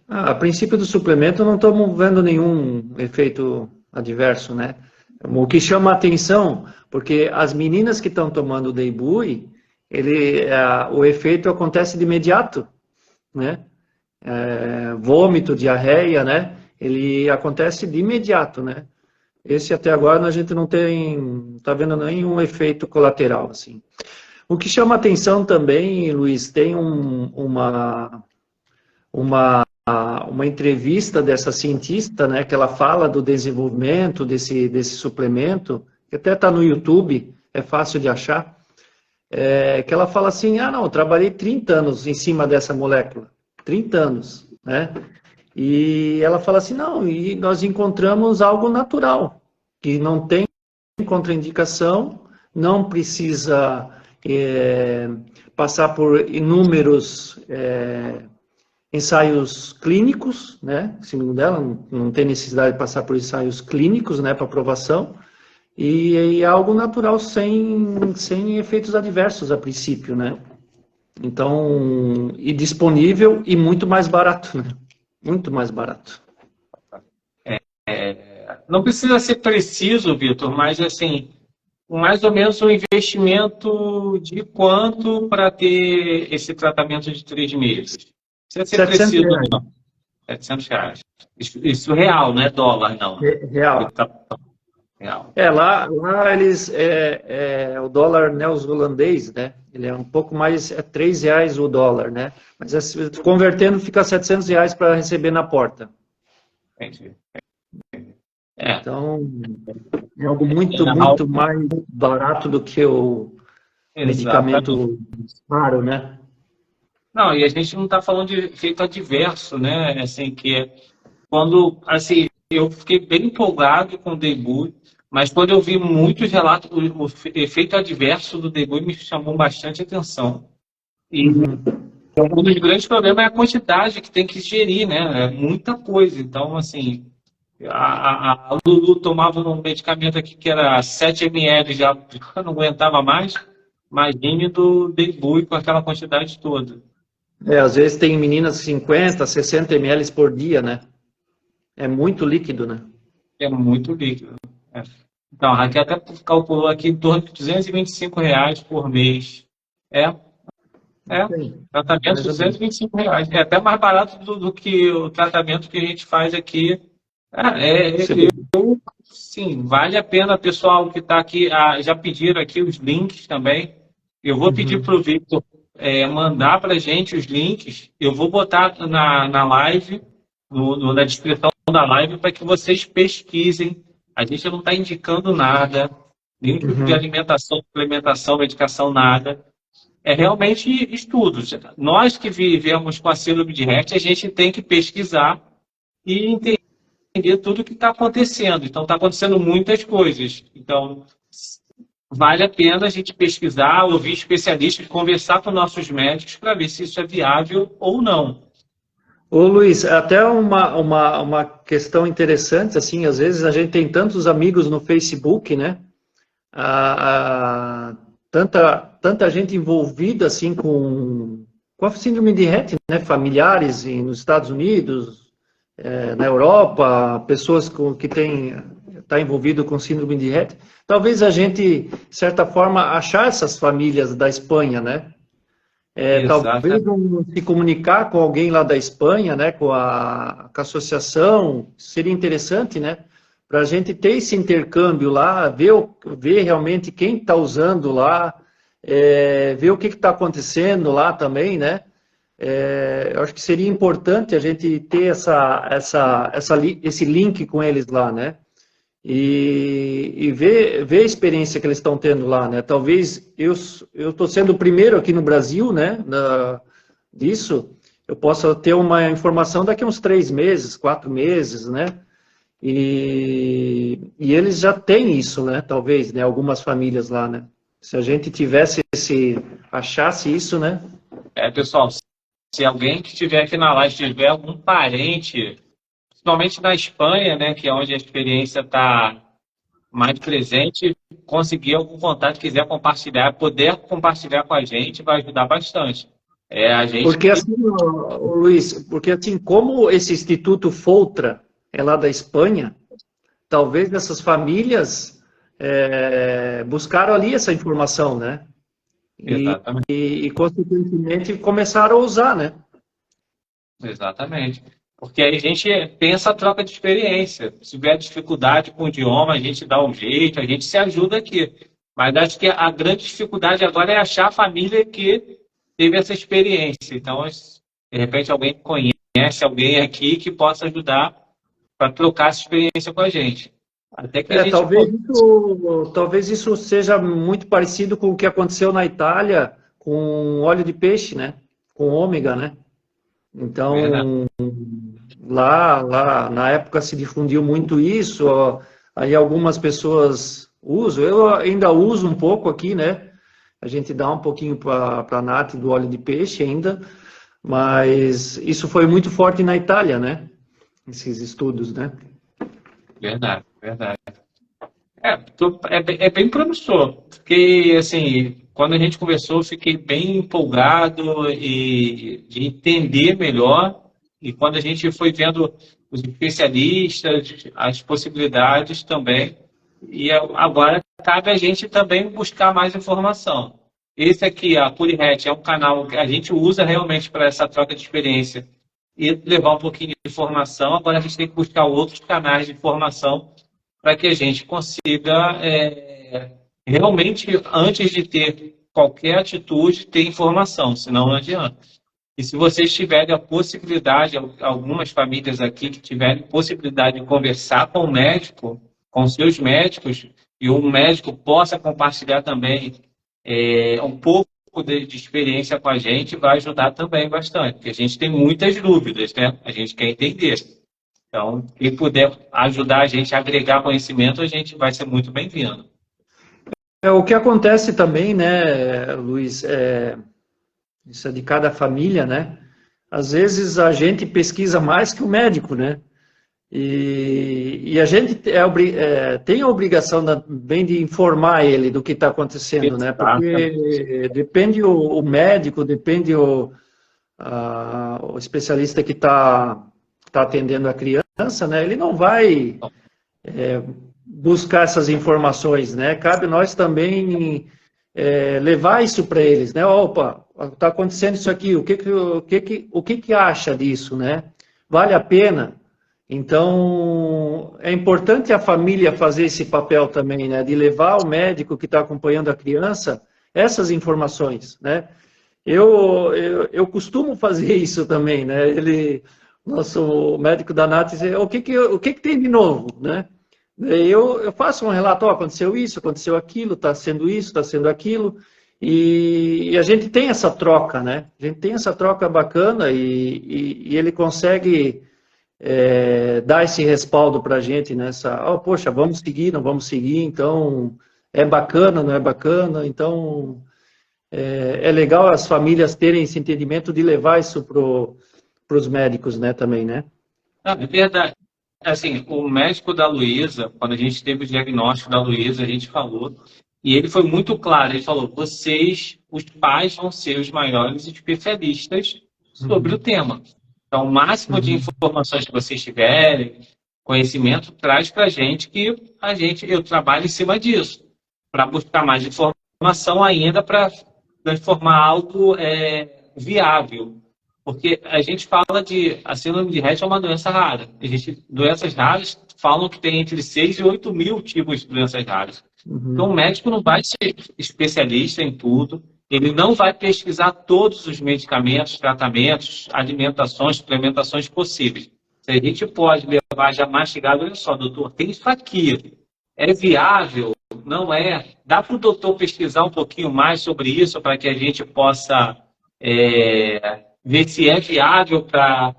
A princípio do suplemento não estamos vendo nenhum efeito adverso, né? O que chama a atenção, porque as meninas que estão tomando o Deibui, o efeito acontece de imediato, né? Vômito, diarreia, né? Ele acontece de imediato, né? Esse até agora a gente não está vendo nenhum efeito colateral, assim. O que chama atenção também, Luiz, tem uma entrevista dessa cientista, né? Que ela fala do desenvolvimento desse suplemento, que até está no YouTube, é fácil de achar, que ela fala assim, eu trabalhei 30 anos em cima dessa molécula. 30 anos, né? E ela fala assim, e nós encontramos algo natural, que não tem contraindicação, não precisa passar por inúmeros ensaios clínicos, né? Segundo ela, não tem necessidade de passar por ensaios clínicos, né, para aprovação, e é algo natural, sem efeitos adversos a princípio, né? Então, e disponível e muito mais barato, né? Muito mais barato. Não precisa ser preciso, Vitor, mas assim, mais ou menos um investimento de quanto para ter esse tratamento de 3 meses? Precisa ser preciso, não. R$700. Isso real, não é dólar, não. Real. Real. Lá eles, o dólar neozelandês, né? Ele é um pouco mais, R$3 o dólar, né? Mas convertendo fica R$700 para receber na porta. Entendi. Então, é algo muito mais barato do que o medicamento caro, né? Não, e a gente não está falando de efeito adverso, né? Assim, quando, assim, eu fiquei bem empolgado com o Deibui, mas quando eu vi muitos relatos, o efeito adverso do Deibui me chamou bastante atenção. E um dos grandes problemas é a quantidade que tem que gerir, né? É muita coisa. Então, assim, a Lulu tomava um medicamento aqui que era 7 ml, já não aguentava mais. Imagine do Deibui com aquela quantidade toda. Às vezes tem meninas 50, 60 ml por dia, né? É muito líquido, né? É muito líquido. Então, a Raquel até calculou aqui em torno de R$225 por mês. Tratamento de R$225. É até mais barato do que o tratamento que a gente faz aqui. Sim, vale a pena, pessoal que está aqui, já pediram aqui os links também. Eu vou pedir para o Victor mandar para a gente os links. Eu vou botar na live, na descrição da live, para que vocês pesquisem. A gente não está indicando nada, nenhum tipo de alimentação, suplementação, medicação, nada. É realmente estudos. Nós que vivemos com a síndrome de Rett, a gente tem que pesquisar e entender tudo o que está acontecendo. Então, está acontecendo muitas coisas. Então, vale a pena a gente pesquisar, ouvir especialistas, conversar com nossos médicos para ver se isso é viável ou não. Ô Luiz, até uma questão interessante, assim, às vezes a gente tem tantos amigos no Facebook, né? Tanta gente envolvida, assim, com a síndrome de Rett, né? Familiares nos Estados Unidos, na Europa, pessoas que está envolvido com síndrome de Rett. Talvez a gente, de certa forma, achar essas famílias da Espanha, né? Talvez se comunicar com alguém lá da Espanha, né? Com a associação, seria interessante, né? Para a gente ter esse intercâmbio lá, ver realmente quem está usando lá, ver o que está acontecendo lá também, né? Eu acho que seria importante a gente ter esse link com eles lá, né? E ver a experiência que eles estão tendo lá, né? Talvez eu estou sendo o primeiro aqui no Brasil, né? Disso, eu possa ter uma informação daqui a uns 3 meses, 4 meses, né? E eles já têm isso, né? Talvez, né? Algumas famílias lá, né? Se a gente achasse isso, né? Pessoal, se alguém que estiver aqui na live tiver algum parente, principalmente na Espanha, né, que é onde a experiência está mais presente, conseguir algum contato, quiser compartilhar, poder compartilhar com a gente, vai ajudar bastante. Porque assim, Luiz, como esse Instituto Foltra é lá da Espanha, talvez essas famílias buscaram ali essa informação, né? E consequentemente começaram a usar, né? Exatamente. Porque aí a gente pensa a troca de experiência. Se tiver dificuldade com o idioma, a gente dá um jeito, a gente se ajuda aqui. Mas acho que a grande dificuldade agora é achar a família que teve essa experiência. Então, de repente, alguém conhece alguém aqui que possa ajudar para trocar essa experiência com a gente. Até que a gente talvez isso seja muito parecido com o que aconteceu na Itália com óleo de peixe, né? Com ômega, né? Então, lá na época se difundiu muito isso, aí algumas pessoas usam, eu ainda uso um pouco aqui, né? A gente dá um pouquinho para a Nath do óleo de peixe ainda, mas isso foi muito forte na Itália, né? Esses estudos, né? Verdade. É bem promissor, porque, assim, quando a gente conversou, eu fiquei bem empolgado de entender melhor, e quando a gente foi vendo os especialistas, as possibilidades também, e agora cabe a gente também buscar mais informação. Esse aqui, a PuriRet, é um canal que a gente usa realmente para essa troca de experiência e levar um pouquinho de informação. Agora a gente tem que buscar outros canais de informação para que a gente consiga realmente, antes de ter qualquer atitude, ter informação, senão não adianta. E se vocês tiverem a possibilidade, algumas famílias aqui que tiverem possibilidade de conversar com o médico, com seus médicos, e o médico possa compartilhar também um pouco de experiência com a gente, vai ajudar também bastante, porque a gente tem muitas dúvidas, né? A gente quer entender. Então, quem puder ajudar a gente a agregar conhecimento, a gente vai ser muito bem-vindo. O que acontece também, né, Luiz, isso é de cada família, né? Às vezes a gente pesquisa mais que o médico, né? E a gente tem a obrigação também de informar ele do que está acontecendo, né? Porque depende o médico, depende o especialista que está atendendo a criança, né? Ele não vai buscar essas informações, né? Cabe nós também levar isso para eles, né? Opa, está acontecendo isso aqui, o que acha disso, né? Vale a pena? Então, é importante a família fazer esse papel também, né? De levar ao médico que está acompanhando a criança essas informações, né? Eu costumo fazer isso também, né? Nosso médico da Nath, diz, o que tem de novo, né? Eu faço um relato, aconteceu isso, aconteceu aquilo, está sendo isso, está sendo aquilo, e a gente tem essa troca, né? A gente tem essa troca bacana e ele consegue dar esse respaldo para a gente nessa, poxa, vamos seguir, não vamos seguir, então é bacana, não é bacana, então é legal as famílias terem esse entendimento de levar isso para os médicos, né, também, né? É verdade. Assim, o médico da Luísa, quando a gente teve o diagnóstico da Luísa, a gente falou, e ele foi muito claro, ele falou, vocês, os pais, vão ser os maiores especialistas sobre o tema. Então, o máximo de informações que vocês tiverem, conhecimento, traz para a gente que eu trabalho em cima disso, para buscar mais informação ainda para transformar algo viável. Porque a gente fala a síndrome de Rett é uma doença rara. Doenças raras falam que tem entre 6 e 8 mil tipos de doenças raras. Então, o médico não vai ser especialista em tudo, ele não vai pesquisar todos os medicamentos, tratamentos, alimentações, suplementações possíveis. Se a gente pode levar já mastigado, olha só, doutor, tem isso aqui. É viável? Não é? Dá para o doutor pesquisar um pouquinho mais sobre isso para que a gente possa ver se é viável para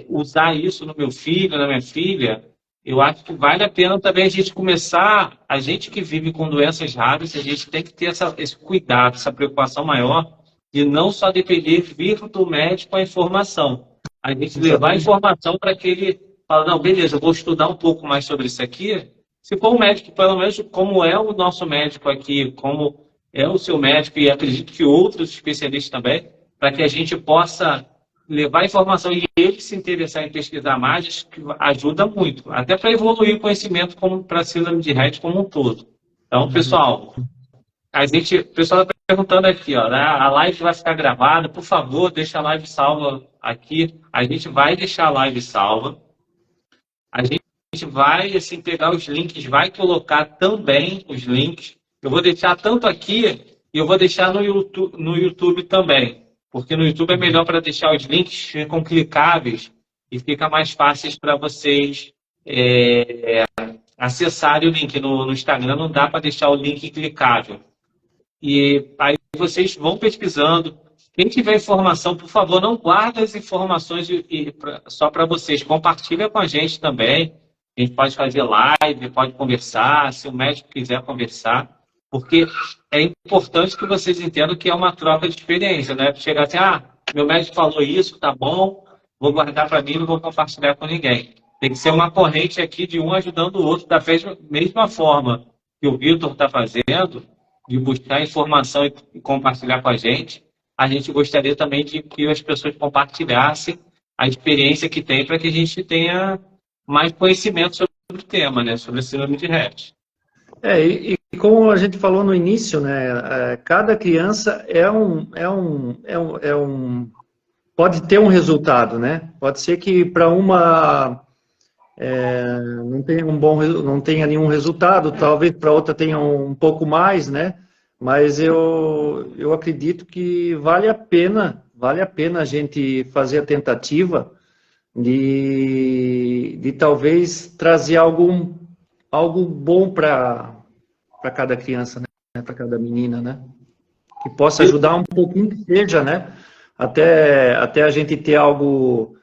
usar isso no meu filho, na minha filha? Eu acho que vale a pena também a gente começar, a gente que vive com doenças raras, a gente tem que ter esse cuidado, essa preocupação maior de não só depender vir do médico a informação. A gente levar a informação para que ele fale, não, beleza, eu vou estudar um pouco mais sobre isso aqui. Se for um médico, pelo menos como é o nosso médico aqui, como é o seu médico, e acredito que outros especialistas também, para que a gente possa levar a informação e ele se interessar em pesquisar mais, acho que ajuda muito, até para evoluir o conhecimento para a síndrome de Rett como um todo. Então, pessoal, o pessoal está perguntando aqui, ó, né, a live vai ficar gravada, por favor, deixa a live salva aqui. A gente vai deixar a live salva. A gente vai, assim, pegar os links, vai colocar também os links. Eu vou deixar tanto aqui e eu vou deixar no YouTube também. Porque no YouTube é melhor para deixar os links, ficam clicáveis e fica mais fáceis para vocês acessarem o link. No Instagram não dá para deixar o link clicável. E aí vocês vão pesquisando. Quem tiver informação, por favor, não guarde as informações só para vocês. Compartilha com a gente também. A gente pode fazer live, pode conversar, se o médico quiser conversar. Porque é importante que vocês entendam que é uma troca de experiência, né? Chegar assim, meu médico falou isso, tá bom, vou guardar para mim, não vou compartilhar com ninguém. Tem que ser uma corrente aqui de um ajudando o outro da mesma forma que o Vitor está fazendo, de buscar informação e compartilhar com a gente gostaria também de que as pessoas compartilhassem a experiência que tem para que a gente tenha mais conhecimento sobre o tema, né? Sobre a síndrome de Rett. E como a gente falou no início, né, cada criança pode ter um resultado, né? Pode ser que para uma não tenha nenhum resultado, talvez para outra tenha um pouco mais, né? Mas eu acredito que vale a pena a gente fazer a tentativa de talvez trazer algo bom para cada criança, né? Para cada menina, né? Que possa ajudar um pouquinho que seja, né? Até a gente ter algo,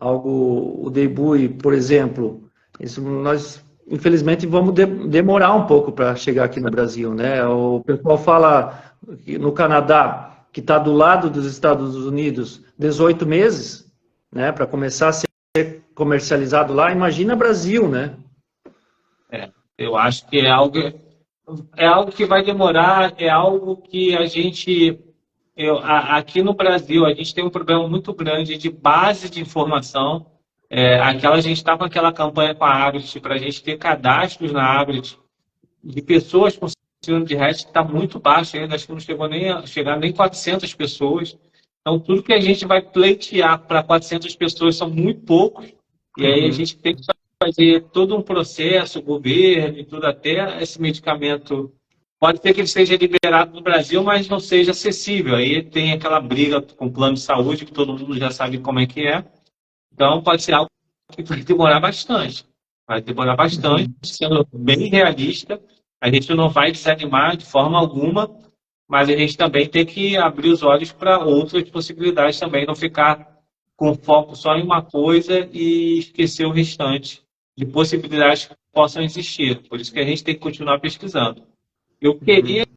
o debut, por exemplo, isso nós infelizmente vamos demorar um pouco para chegar aqui no Brasil, né? O pessoal fala que no Canadá, que está do lado dos Estados Unidos, 18 meses, né? Para começar a ser comercializado lá. Imagina Brasil, né? Eu acho que é algo que vai demorar, é algo que a gente... aqui no Brasil, a gente tem um problema muito grande de base de informação. A gente está com aquela campanha com a Abrit para a gente ter cadastros na Abrit de pessoas com síndrome de Rett, que está muito baixo ainda, acho que não chegou nem a chegar nem 400 pessoas. Então, tudo que a gente vai pleitear para 400 pessoas são muito poucos. E aí a gente tem que fazer todo um processo, o governo e tudo, até esse medicamento. Pode ser que ele seja liberado no Brasil, mas não seja acessível. Aí tem aquela briga com o plano de saúde, que todo mundo já sabe como é que é. Então, pode ser algo que vai demorar bastante. Vai demorar bastante, sendo bem realista. A gente não vai desanimar de forma alguma, mas a gente também tem que abrir os olhos para outras possibilidades também, não ficar com foco só em uma coisa e esquecer o restante de possibilidades que possam existir. Por isso que a gente tem que continuar pesquisando. Eu queria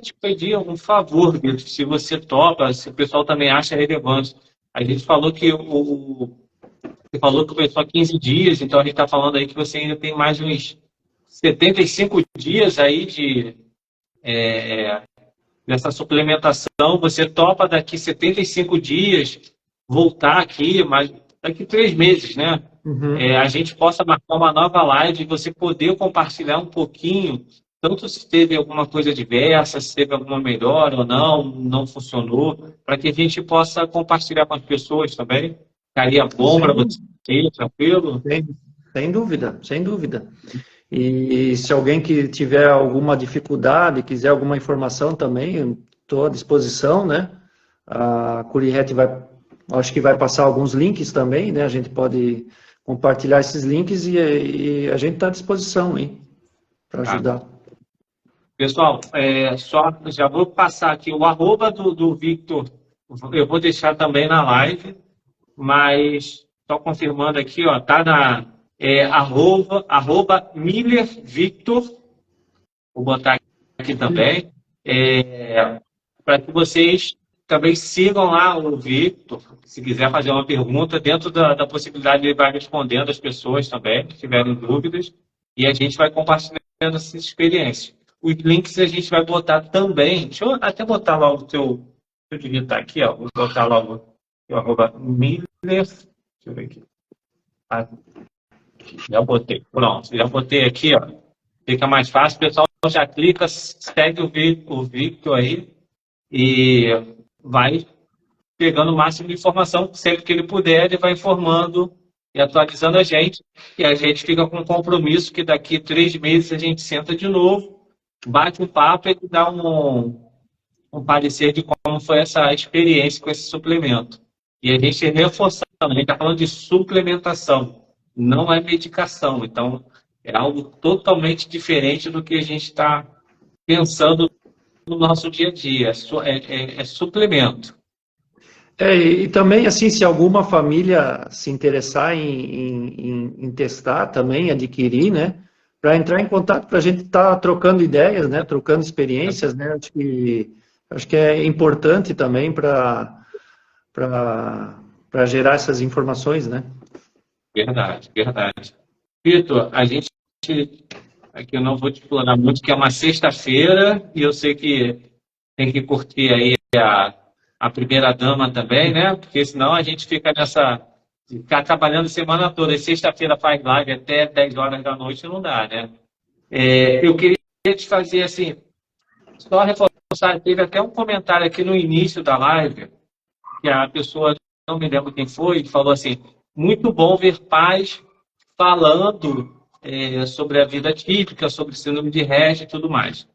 te pedir um favor, Vitor, se você topa, se o pessoal também acha relevante. A gente falou que você falou que começou há 15 dias, então a gente está falando aí que você ainda tem mais uns 75 dias aí dessa suplementação. Você topa daqui 75 dias voltar aqui, mas daqui 3 meses, né? A gente possa marcar uma nova live e você poder compartilhar um pouquinho, tanto se teve alguma coisa diversa, se teve alguma melhora ou não funcionou, para que a gente possa compartilhar com as pessoas também. Ficaria bom para você, tranquilo? Sem dúvida, sem dúvida. E se alguém que tiver alguma dificuldade, quiser alguma informação também, estou à disposição, né? A Curiret acho que vai passar alguns links também, né? A gente pode compartilhar esses links e a gente está à disposição, hein? Para ajudar. Pessoal, só já vou passar aqui o arroba do Victor, eu vou deixar também na live, mas só confirmando aqui, ó, tá na arroba Miller Victor, vou botar aqui também, para que vocês também sigam lá o Victor, se quiser fazer uma pergunta, dentro da possibilidade, ele vai respondendo as pessoas também, que tiverem dúvidas, e a gente vai compartilhando essas experiências. Os links a gente vai botar também, deixa eu até botar logo o teu, deixa eu digitar aqui, ó, vou botar logo o arroba Miller, deixa eu ver aqui. Já botei, pronto, já botei aqui, ó, fica mais fácil, o pessoal já clica, segue o Victor aí e vai pegando o máximo de informação, sempre que ele puder, ele vai informando e atualizando a gente, e a gente fica com um compromisso que daqui 3 meses a gente senta de novo, bate um papo e dá um parecer de como foi essa experiência com esse suplemento. E a gente reforçando, a gente está falando de suplementação, não é medicação. Então, é algo totalmente diferente do que a gente está pensando no nosso dia a dia. É suplemento. E também, assim, se alguma família se interessar em testar também, adquirir, né? Para entrar em contato, para a gente estar trocando ideias, né? Trocando experiências, né? Acho que é importante também para gerar essas informações, né? Verdade, verdade. Vitor, a gente, aqui eu não vou te explorar muito, que é uma sexta-feira, e eu sei que tem que curtir aí a primeira dama também, né? Porque senão a gente fica ficar trabalhando semana toda. E sexta-feira faz live até 10 horas da noite, não dá, né? Eu queria te fazer assim, só reforçar, teve até um comentário aqui no início da live, que a pessoa, não me lembro quem foi, falou assim, muito bom ver pais falando sobre a vida típica, sobre síndrome de Rett e tudo mais.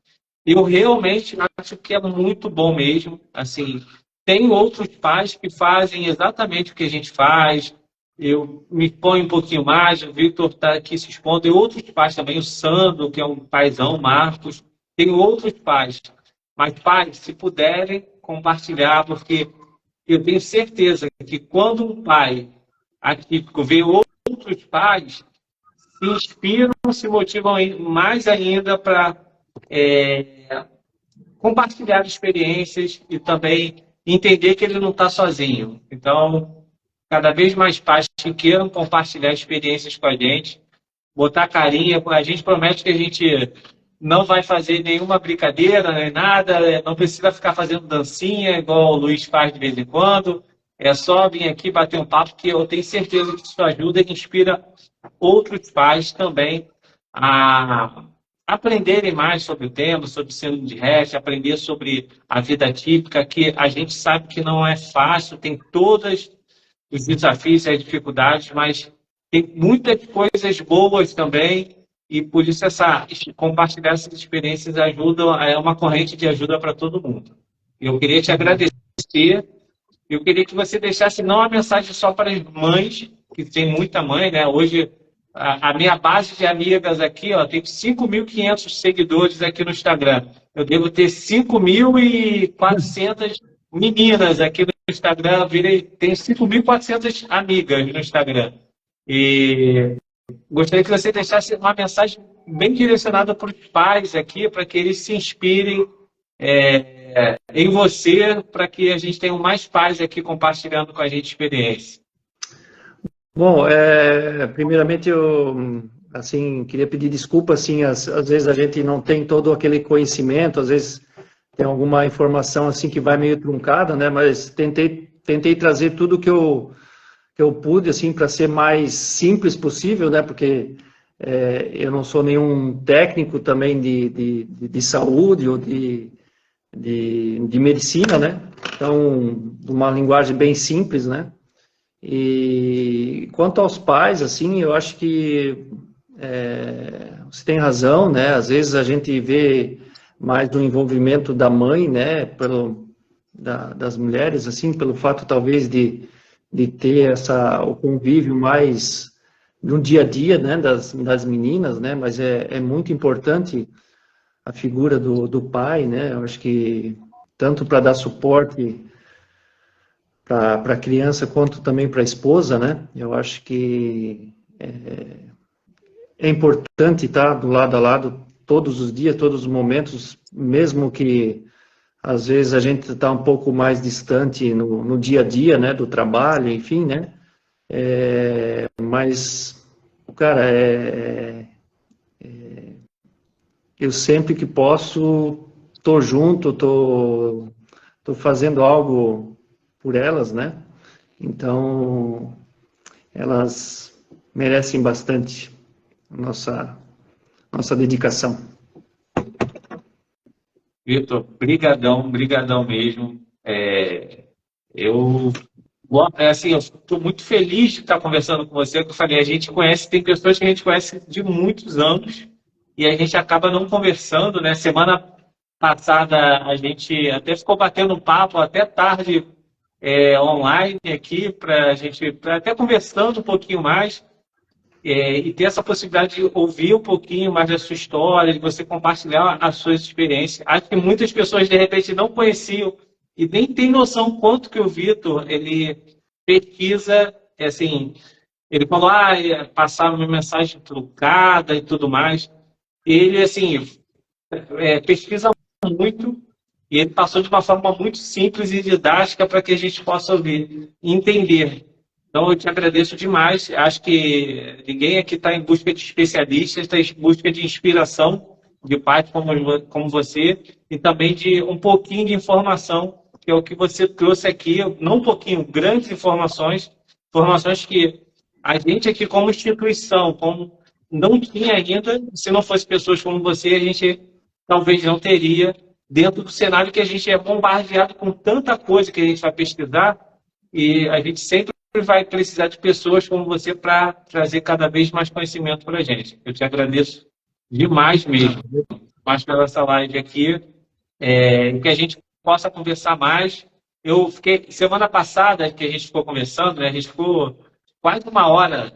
Eu realmente acho que é muito bom mesmo. Assim, tem outros pais que fazem exatamente o que a gente faz. Eu me ponho um pouquinho mais, o Victor está aqui se expondo. Tem outros pais também, o Sandro, que é um paizão, o Marcos. Tem outros pais. Mas pais, se puderem compartilhar, porque eu tenho certeza que quando um pai atípico vê outros pais, se inspiram, se motivam mais ainda para compartilhar experiências e também entender que ele não está sozinho. Então, cada vez mais pais que queiram compartilhar experiências com a gente, botar carinha, a gente promete que a gente não vai fazer nenhuma brincadeira, nem nada, não precisa ficar fazendo dancinha, igual o Luiz faz de vez em quando, é só vir aqui bater um papo, que eu tenho certeza que isso ajuda e inspira outros pais também a aprenderem mais sobre o tema, sobre síndrome de Rett, aprender sobre a vida típica, que a gente sabe que não é fácil, tem todos os desafios e as dificuldades, mas tem muitas coisas boas também, e por isso compartilhar essas experiências ajuda, é uma corrente de ajuda para todo mundo. Eu queria te agradecer, eu queria que você deixasse não uma mensagem só para as mães, que tem muita mãe, né? Hoje, a minha base de amigas aqui, ó, tem 5.500 seguidores aqui no Instagram. Eu devo ter 5.400 meninas aqui no Instagram. Tenho 5.400 amigas no Instagram. E gostaria que você deixasse uma mensagem bem direcionada para os pais aqui, para que eles se inspirem em você, para que a gente tenha mais pais aqui compartilhando com a gente experiência. Bom, primeiramente eu assim queria pedir desculpa, assim, às vezes a gente não tem todo aquele conhecimento, às vezes tem alguma informação assim que vai meio truncada, né? Mas tentei trazer tudo que eu pude, assim, para ser mais simples possível, né? Porque eu não sou nenhum técnico também de saúde ou de medicina, né? Então, uma linguagem bem simples, né? E quanto aos pais, assim, eu acho que você tem razão, né? Às vezes a gente vê mais do envolvimento da mãe, né? Das mulheres, assim, pelo fato talvez de ter o convívio mais no dia a dia, né? Das meninas, né? Mas é muito importante a figura do pai, né? Eu acho que tanto para dar suporte para a criança quanto também para a esposa, né? Eu acho que é importante estar do lado a lado todos os dias, todos os momentos, mesmo que às vezes a gente está um pouco mais distante no dia a dia, né? Do trabalho, enfim, né? Mas, cara, eu sempre que posso tô junto, tô fazendo algo por elas, né? Então, elas merecem bastante a nossa dedicação. Vitor, brigadão mesmo. Eu estou muito feliz de estar conversando com você, que eu falei, tem pessoas que a gente conhece de muitos anos e a gente acaba não conversando, né? Semana passada a gente até ficou batendo um papo até tarde online aqui, até conversando um pouquinho mais, e ter essa possibilidade de ouvir um pouquinho mais da sua história, de você compartilhar as suas experiências. Acho que muitas pessoas, de repente, não conheciam e nem tem noção quanto que o Vitor, ele pesquisa, assim, ele falou, passava uma mensagem truncada e tudo mais. Ele, assim, pesquisa muito, e ele passou de uma forma muito simples e didática para que a gente possa ouvir e entender. Então, eu te agradeço demais. Acho que ninguém aqui está em busca de especialistas, está em busca de inspiração de pais como você e também de um pouquinho de informação, que é o que você trouxe aqui, não um pouquinho, grandes informações que a gente aqui como instituição, como não tinha ainda, se não fosse pessoas como você, a gente talvez não teria, dentro do cenário que a gente é bombardeado com tanta coisa que a gente vai pesquisar, e a gente sempre vai precisar de pessoas como você para trazer cada vez mais conhecimento para a gente. Eu te agradeço demais mesmo, mais pela essa live aqui, que a gente possa conversar mais. Eu fiquei, semana passada que a gente ficou conversando, né, a gente ficou quase uma hora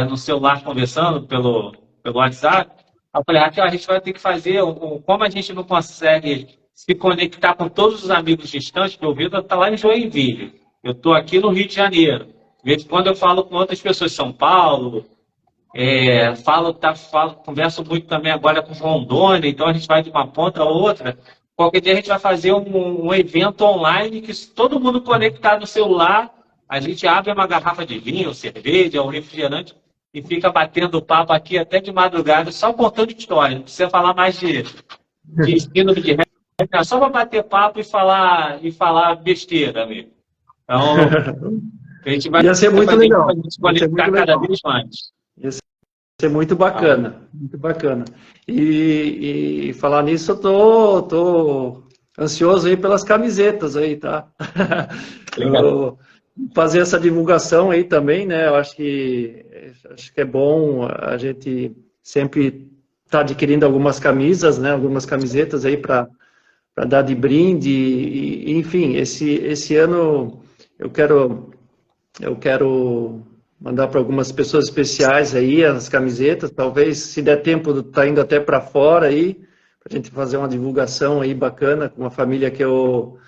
no celular conversando pelo WhatsApp. Eu falei, Raquel, a gente vai ter que fazer, como a gente não consegue se conectar com todos os amigos distantes, porque o Vitor está lá em Joinville. Eu estou aqui no Rio de Janeiro. De vez em quando eu falo com outras pessoas de São Paulo, converso muito também agora com Rondônia, então a gente vai de uma ponta a outra. Qualquer dia a gente vai fazer um evento online que, se todo mundo conectar no celular, a gente abre uma garrafa de vinho, cerveja, um refrigerante e fica batendo papo aqui até de madrugada, só contando história. Não precisa falar mais de ensino de regra, é só para bater papo e falar besteira, amigo. Então, a gente vai Ia ser muito legal. A gente conectar cada vez mais. Ia ser muito bacana, muito bacana. E falar nisso, eu tô ansioso aí pelas camisetas aí, tá? fazer essa divulgação aí também, né? Eu acho que é bom a gente sempre estar adquirindo algumas camisas, né? Algumas camisetas aí para dar de brinde. Enfim, esse ano eu quero mandar para algumas pessoas especiais aí as camisetas. Talvez, se der tempo, tá indo até para fora aí, para a gente fazer uma divulgação aí bacana com uma família que eu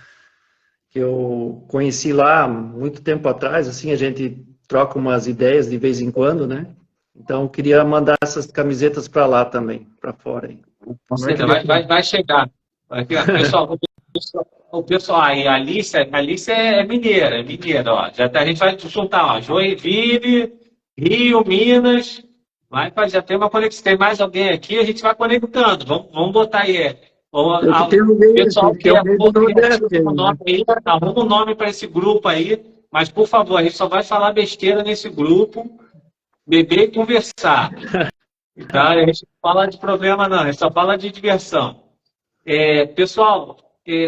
conheci lá muito tempo atrás. Assim, a gente troca umas ideias de vez em quando, né? Então, eu queria mandar essas camisetas para lá também, para fora aí. Com certeza, vai chegar. Aqui, ó, o pessoal aí, a Alice é mineira, ó. A gente vai juntar, ó, Joinville, Rio, Minas, já tem uma conexão. Tem mais alguém aqui, a gente vai conectando. Vamos botar aí. O pessoal que é criativo, arruma um nome para esse grupo aí, mas por favor, a gente só vai falar besteira nesse grupo, beber e conversar. Então, a gente não fala de problema, não, a gente só fala de diversão. Pessoal,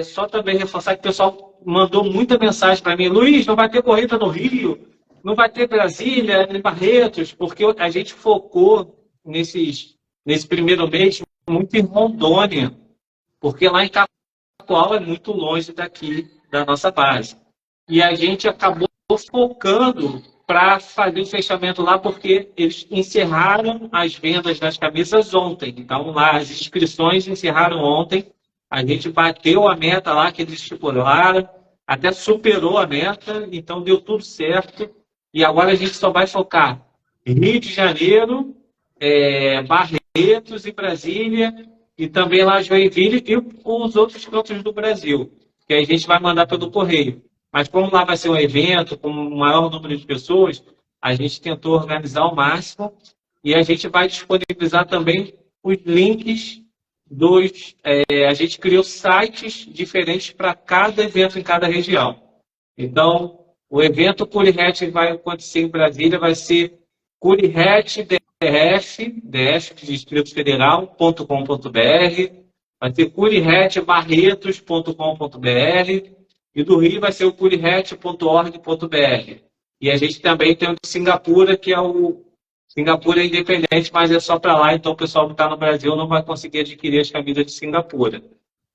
só também reforçar que o pessoal mandou muita mensagem para mim. Luiz, não vai ter corrida no Rio, não vai ter Brasília, nem Barretos, porque a gente focou nesse primeiro mês muito em Rondônia, porque lá em Cacoal é muito longe daqui da nossa base. E a gente acabou focando para fazer o fechamento lá, porque eles encerraram as vendas das camisas ontem. Então, lá, as inscrições encerraram ontem. A gente bateu a meta lá que eles estipularam, até superou a meta, então deu tudo certo. E agora a gente só vai focar em Rio de Janeiro, Barretos e Brasília, e também lá Joinville e os outros cantos do Brasil, que a gente vai mandar pelo correio. Mas como lá vai ser um evento com um maior número de pessoas, a gente tentou organizar ao máximo e a gente vai disponibilizar também os links a gente criou sites diferentes para cada evento em cada região. Então, o evento Curihat vai acontecer em Brasília, vai ser Curihat DF de Distrito Federal.com.br, vai ter curihatbarretos.com.br e do Rio vai ser o curihat.org.br. E a gente também tem o de Singapura, que é o Singapura é independente, mas é só para lá, então o pessoal que está no Brasil não vai conseguir adquirir as camisas de Singapura.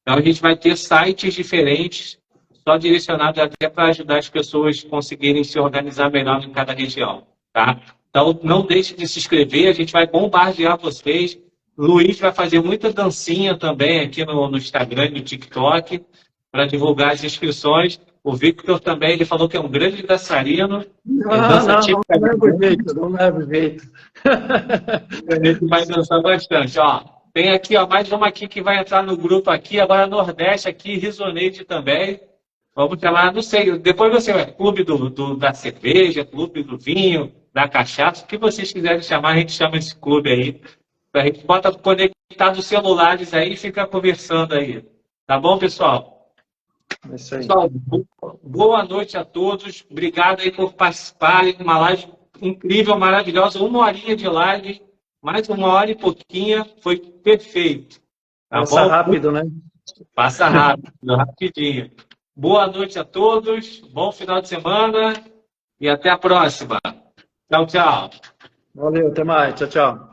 Então a gente vai ter sites diferentes, só direcionados até para ajudar as pessoas a conseguirem se organizar melhor em cada região. Tá? Então não deixe de se inscrever, a gente vai bombardear vocês. Luiz vai fazer muita dancinha também aqui no Instagram e no TikTok para divulgar as inscrições. O Victor também, ele falou que é um grande dançarino. Não leva jeito. A gente vai dançar bastante. Ó, tem aqui, ó, mais uma aqui que vai entrar no grupo aqui, agora Nordeste aqui, Risonete também. Vamos chamar, não sei, depois você vai, clube da cerveja, clube do vinho, da cachaça, o que vocês quiserem chamar, a gente chama esse clube aí. A gente bota conectado os celulares aí e fica conversando aí. Tá bom, pessoal? É isso aí. Pessoal, boa noite a todos. Obrigado aí por participarem. Uma live incrível, maravilhosa. 1 horinha de live, mais 1 hora e pouquinha. Foi perfeito. Tá Passa bom? rápido, né? Passa rápido, rapidinho. Boa noite a todos. Bom final de semana e até a próxima. Tchau, tchau. Valeu, até mais. Tchau, tchau.